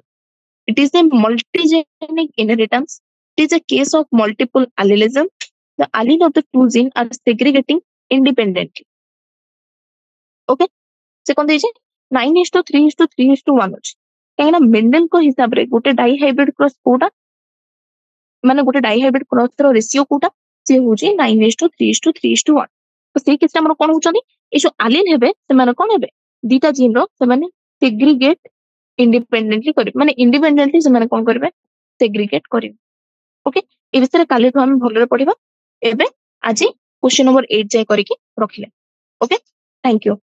it is a multigenic inheritance, it is a case of multiple allelism, the allele of the two genes are segregating independently। Okay से कोन देइछे 9:3:3:1 अछि, काहेना Mendel को हिसाब रे गोटे dihybrid cross Kota माने गोटे dihybrid cross row ratio Kota से होची 9:3:3:1। तो से केस हमर कोन होचनी, ए जो एलील हेबे से माने कोन हेबे दीटा जीन रो से माने सेग्रीगेट इंडिपेंडेंटली करिवे, माने इंडिपेंडेंटली से माने कोन करिवे सेग्रीगेट करिवे। ओके ए विषय काली तो हम भलरे पढिबा, एबे आजि क्वेश्चन नंबर 8 जाय करिके रखिले। Okay thank you.